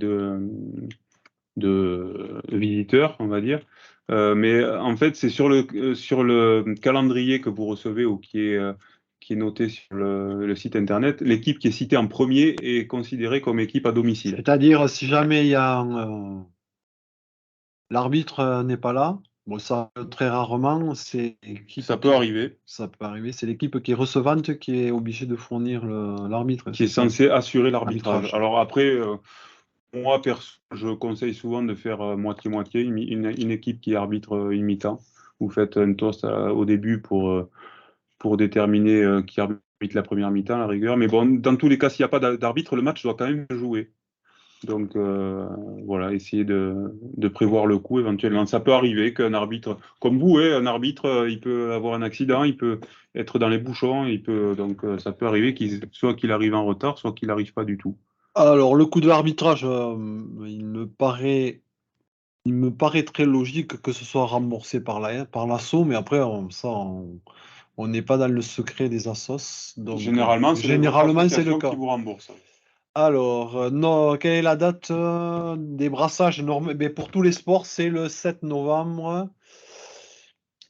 visiteurs, on va dire. Mais en fait, c'est sur le calendrier que vous recevez ou qui est noté sur le site internet, l'équipe qui est citée en premier est considérée comme équipe à domicile. C'est-à-dire, si jamais il y a l'arbitre n'est pas là, bon, ça très rarement, c'est Ça peut arriver. Ça peut arriver. C'est l'équipe qui est recevante qui est obligée de fournir l'arbitre. Qui est censé assurer l'arbitrage. Alors après, moi, perso, je conseille souvent de faire moitié-moitié, une équipe qui arbitre une mi-temps. Vous faites un toast au début pour déterminer qui arbitre la première mi-temps, à la rigueur. Mais bon, dans tous les cas, s'il n'y a pas d'arbitre, le match doit quand même jouer. Donc voilà, essayez de prévoir le coup éventuellement. Ça peut arriver qu'un arbitre, comme vous, un arbitre, il peut avoir un accident, il peut être dans les bouchons, donc ça peut arriver soit qu'il arrive en retard, soit qu'il n'arrive pas du tout. Alors, le coup de l'arbitrage, il me paraît très logique que ce soit remboursé par l'ASSO, mais après, on n'est pas dans le secret des assos. Donc, généralement, c'est le cas qui vous rembourse. Alors, non, quelle est la date des brassages mais pour tous les sports, c'est le 7 novembre.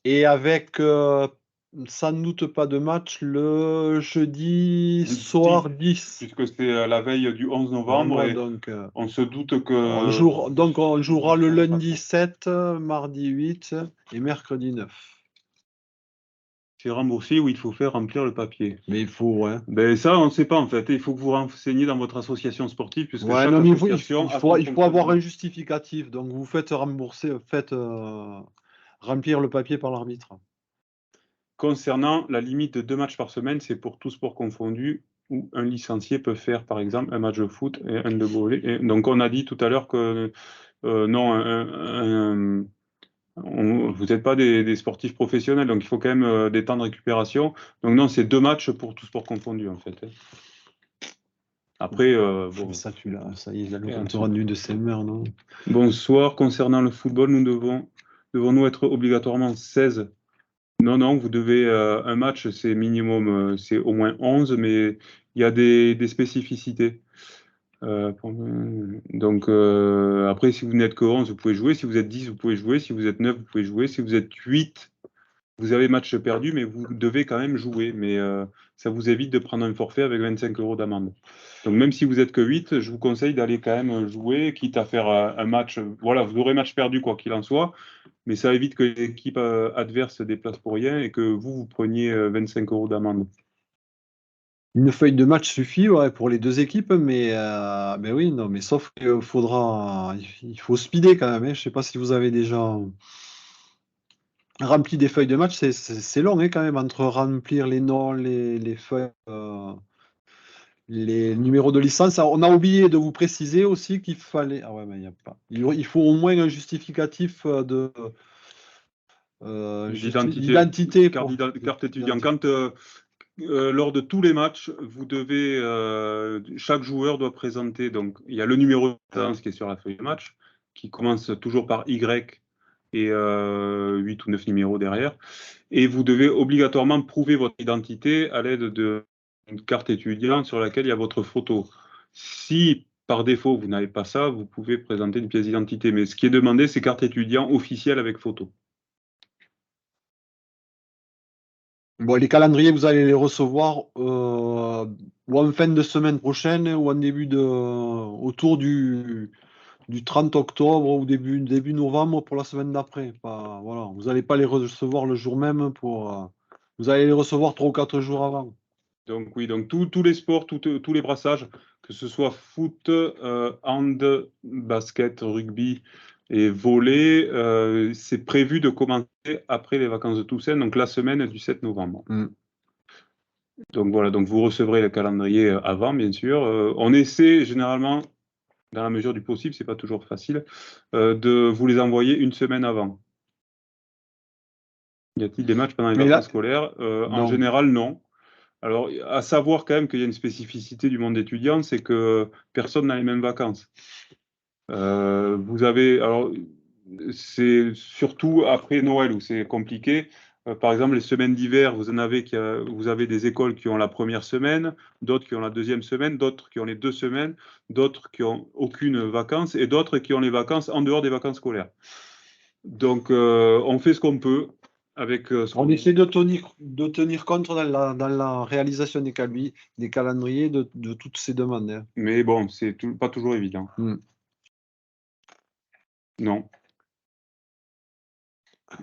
Et avec, sans doute pas de match, le jeudi soir 10. Puisque c'est la veille du 11 novembre, Voilà, et donc, on se doute que... on jouera le lundi 7, mardi 8 et mercredi 9. C'est remboursé ou il faut faire remplir le papier? Mais il faut, ouais. Ben ça, on ne sait pas en fait. Il faut que vous renseigniez dans votre association sportive, puisque Ouais, chaque non, mais association il faut avoir un justificatif. Donc vous faites rembourser, remplir le papier par l'arbitre. Concernant la limite de 2 matchs par semaine, c'est pour tout sport confondu, où un licencié peut faire par exemple un match de foot et un de volley. Donc on a dit tout à l'heure que non, vous n'êtes pas des sportifs professionnels, donc il faut quand même des temps de récupération. Donc non, c'est 2 matchs pour tout sport confondu en fait. Après, bon. Ça, ça y est, là, le compte rendu de ces mères, non? Bonsoir, concernant le football, devons-nous être obligatoirement 16? Non, vous devez, un match, c'est minimum, c'est au moins 11, mais il y a des spécificités. Donc, après, si vous n'êtes que 11, vous pouvez jouer. Si vous êtes 10, vous pouvez jouer. Si vous êtes 9, vous pouvez jouer. Si vous êtes 8, vous avez match perdu, mais vous devez quand même jouer. Mais ça vous évite de prendre un forfait avec 25 € d'amende. Donc, même si vous êtes que 8, je vous conseille d'aller quand même jouer, quitte à faire un match. Voilà, vous aurez match perdu, quoi qu'il en soit. Mais ça évite que l'équipe adverse se déplace pour rien et que vous preniez 25 € d'amende. Une feuille de match suffit, ouais, pour les 2 équipes, mais oui, non, mais sauf qu'il il faut speeder quand même, hein. Je sais pas si vous avez déjà rempli des feuilles de match, c'est long, hein, quand même, entre remplir les noms, les feuilles, les numéros de licence. On a oublié de vous préciser aussi qu'il fallait. Ah ouais, mais il n'y a pas. Il faut au moins un justificatif d'identité. Carte étudiant. Quand, lors de tous les matchs, vous devez, chaque joueur doit présenter, donc il y a le numéro de licence qui est sur la feuille de match, qui commence toujours par Y et 8 ou 9 numéros derrière. Et vous devez obligatoirement prouver votre identité à l'aide d'une carte étudiante sur laquelle il y a votre photo. Si par défaut vous n'avez pas ça, vous pouvez présenter une pièce d'identité. Mais ce qui est demandé, c'est carte étudiant officielle avec photo. Bon, les calendriers, vous allez les recevoir ou en fin de semaine prochaine ou en autour du 30 octobre ou début novembre pour la semaine d'après. Voilà. Vous n'allez pas les recevoir le jour même vous allez les recevoir 3 ou 4 jours avant. Donc oui, donc tous les sports, tous les brassages, que ce soit foot, hand, basket, rugby et volley, c'est prévu de commencer après les vacances de Toussaint, donc la semaine du 7 novembre. Donc voilà, donc vous recevrez le calendrier avant, bien sûr. On essaie généralement, dans la mesure du possible, c'est pas toujours facile, de vous les envoyer une semaine avant. Y a-t-il des matchs pendant les vacances scolaires? En général, non. Alors, à savoir quand même qu'il y a une spécificité du monde étudiant, c'est que personne n'a les mêmes vacances. Vous avez, alors, c'est surtout après Noël où c'est compliqué. Par exemple, les semaines d'hiver, vous avez des écoles qui ont la première semaine, d'autres qui ont la deuxième semaine, d'autres qui ont les 2 semaines, d'autres qui ont aucune vacances et d'autres qui ont les vacances en dehors des vacances scolaires. Donc, on fait ce qu'on peut. On essaie de tenir compte dans la réalisation des calendriers de toutes ces demandes. Hein. Mais bon, c'est pas toujours évident. Non.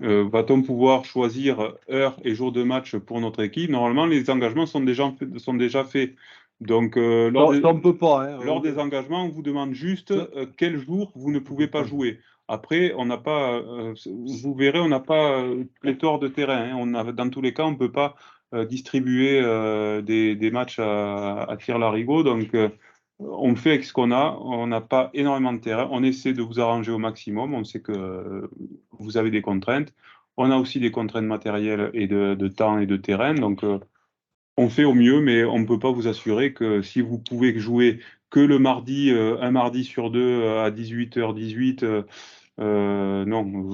Va-t-on pouvoir choisir heure et jour de match pour notre équipe? Normalement, les engagements sont déjà faits. Donc, lors des engagements, on vous demande juste quel jour vous ne pouvez pas jouer. Après, on n'a pas, vous verrez, on n'a pas pléthore de terrain. Hein. Dans tous les cas, on ne peut pas distribuer des matchs à tir-larigot. Donc, on fait avec ce qu'on a. On n'a pas énormément de terrain. On essaie de vous arranger au maximum. On sait que vous avez des contraintes. On a aussi des contraintes matérielles et de temps et de terrain. Donc, on fait au mieux, mais on ne peut pas vous assurer que si vous pouvez jouer que le mardi, un mardi sur 2 à 18h18, non,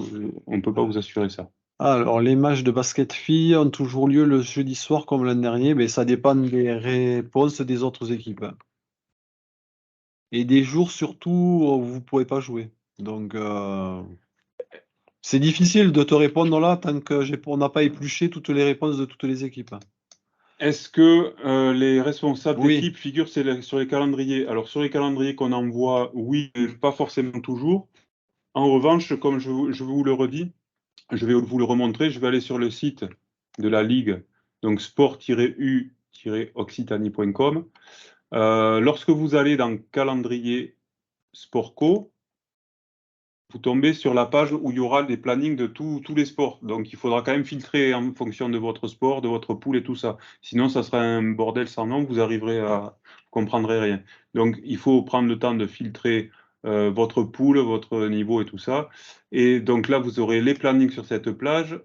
on ne peut pas vous assurer ça. Alors, les matchs de basket filles ont toujours lieu le jeudi soir comme l'an dernier, mais ça dépend des réponses des autres équipes. Et des jours surtout où vous ne pourrez pas jouer. Donc, c'est difficile de te répondre là tant qu'on n'a pas épluché toutes les réponses de toutes les équipes. Est-ce que les responsables d'équipe figurent sur les calendriers? Alors, sur les calendriers qu'on envoie, oui, mais pas forcément toujours. En revanche, comme je vous le redis, je vais vous le remontrer, je vais aller sur le site de la Ligue, donc sport-u-occitanie.com. Lorsque vous allez dans calendrier Sportco, vous tombez sur la page où il y aura des plannings de tous les sports. Donc, il faudra quand même filtrer en fonction de votre sport, de votre poule et tout ça. Sinon, ça sera un bordel sans nom, vous comprendrez rien. Donc, il faut prendre le temps de filtrer votre poule, votre niveau et tout ça. Et donc là, vous aurez les plannings sur cette page,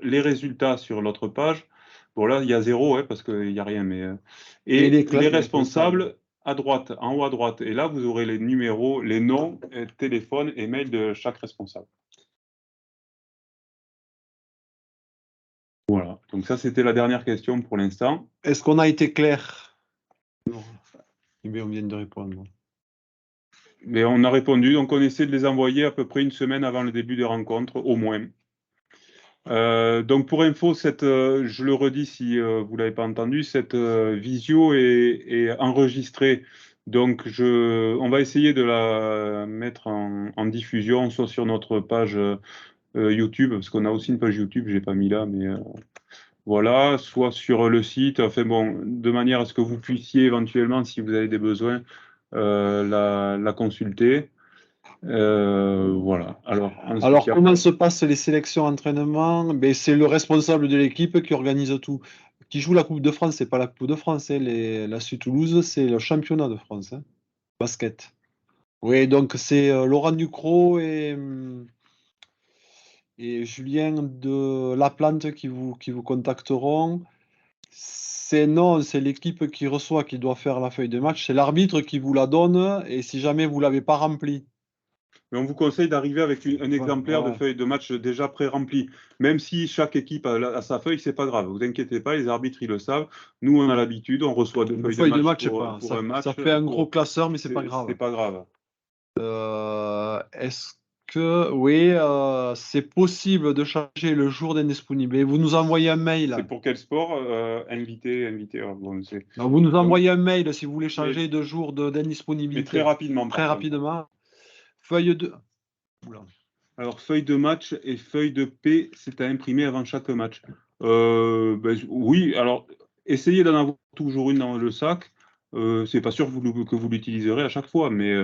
les résultats sur l'autre page. Bon, là, il y a 0, hein, parce qu'il n'y a rien. Et les responsables à droite, en haut à droite. Et là, vous aurez les numéros, les noms, téléphones et mails de chaque responsable. Voilà. Donc ça, c'était la dernière question pour l'instant. Est-ce qu'on a été clair? Non. Eh bien, on vient de répondre. Mais on a répondu. Donc, on essaie de les envoyer à peu près une semaine avant le début des rencontres, au moins. Donc pour info, je le redis si vous ne l'avez pas entendu, cette visio est enregistrée. Donc on va essayer de la mettre en diffusion, soit sur notre page YouTube, parce qu'on a aussi une page YouTube, je n'ai pas mis là, mais voilà, soit sur le site, enfin bon, de manière à ce que vous puissiez éventuellement, si vous avez des besoins, la consulter. Voilà. Alors comment se passent les sélections entraînements? Ben, c'est le responsable de l'équipe qui organise tout. qui joue la Coupe de France, c'est pas la Coupe de France. Hein, la SU Toulouse, c'est le championnat de France. Hein, basket. Oui, donc c'est Laurent Ducrot et Julien de Laplante qui vous contacteront. Non, c'est l'équipe qui reçoit qui doit faire la feuille de match. C'est l'arbitre qui vous la donne et si jamais vous ne l'avez pas remplie. Mais on vous conseille d'arriver avec un exemplaire voilà. de feuille de match déjà pré-remplie. Même si chaque équipe a sa feuille, c'est pas grave. Vous inquiétez pas, les arbitres, ils le savent. Nous, on a l'habitude, on reçoit deux feuilles de match pour un match. Ça fait un gros classeur, mais c'est pas grave. C'est pas grave. Est-ce que, oui, c'est possible de changer le jour d'indisponible. Vous nous envoyez un mail. C'est pour quel sport invité. Bon, non, vous nous envoyez un mail si vous voulez changer de jour d'indisponibilité. Mais très rapidement. Très rapidement. Feuille de... Oula. Alors, feuille de match et feuille de paix, c'est à imprimer avant chaque match. Oui, alors, essayez d'en avoir toujours une dans le sac. C'est pas sûr que vous l'utiliserez à chaque fois, mais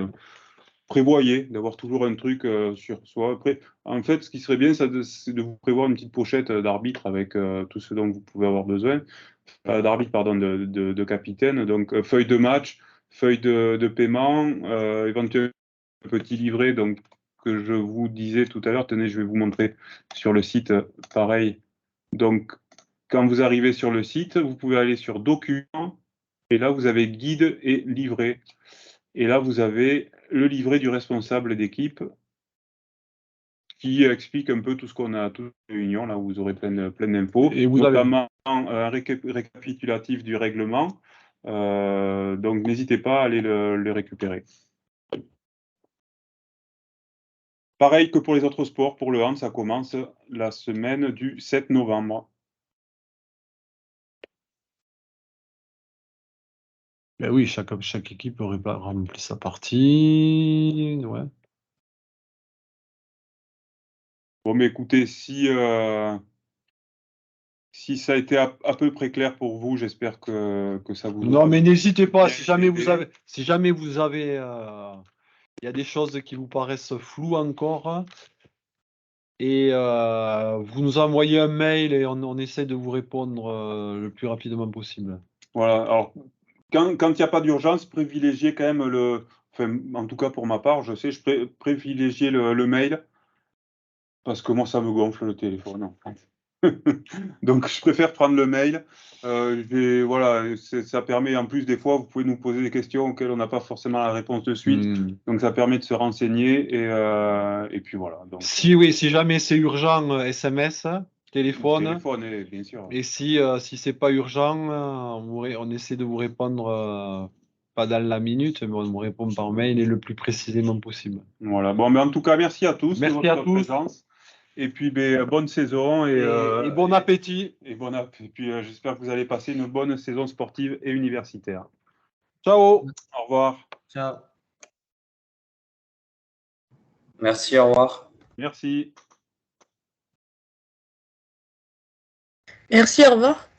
prévoyez d'avoir toujours un truc sur soi. Après, en fait, ce qui serait bien, c'est de vous prévoir une petite pochette d'arbitre avec tout ce dont vous pouvez avoir besoin. D'arbitre, pardon, de capitaine. Donc, feuille de match, feuille de paiement, éventuellement un petit livret donc, que je vous disais tout à l'heure. Tenez, je vais vous montrer sur le site, pareil. Donc, quand vous arrivez sur le site, vous pouvez aller sur Documents, et là, vous avez Guide et Livret. Et là, vous avez le livret du responsable d'équipe qui explique un peu tout ce qu'on a à toute réunion. Là, vous aurez plein d'infos, notamment un récapitulatif du règlement. Donc, n'hésitez pas à aller le récupérer. Pareil que pour les autres sports, pour le hand, ça commence la semaine du 7 novembre. Ben oui, chaque équipe aurait rempli sa partie. Ouais. Bon, mais écoutez, si ça a été à peu près clair pour vous, j'espère que ça vous... Non, mais n'hésitez pas, si jamais vous avez... Il y a des choses qui vous paraissent floues encore, et vous nous envoyez un mail et on essaie de vous répondre le plus rapidement possible. Voilà, alors, quand il n'y a pas d'urgence, privilégiez quand même enfin, en tout cas pour ma part, je sais, je privilégiais le mail, parce que moi, ça me gonfle le téléphone, en fait. Donc, je préfère prendre le mail. Voilà, ça permet, en plus, des fois, vous pouvez nous poser des questions auxquelles on n'a pas forcément la réponse de suite. Donc, ça permet de se renseigner et puis voilà. Donc, si jamais c'est urgent, SMS, téléphone. Bien sûr. Et si c'est pas urgent, on essaie de vous répondre, pas dans la minute, mais on vous répond par mail et le plus précisément possible. Voilà. Bon, mais en tout cas, merci à tous de votre présence. Et puis, bonne saison et bon appétit. Et puis, j'espère que vous allez passer une bonne saison sportive et universitaire. Ciao. Au revoir. Ciao. Merci, au revoir. Merci. Merci, au revoir.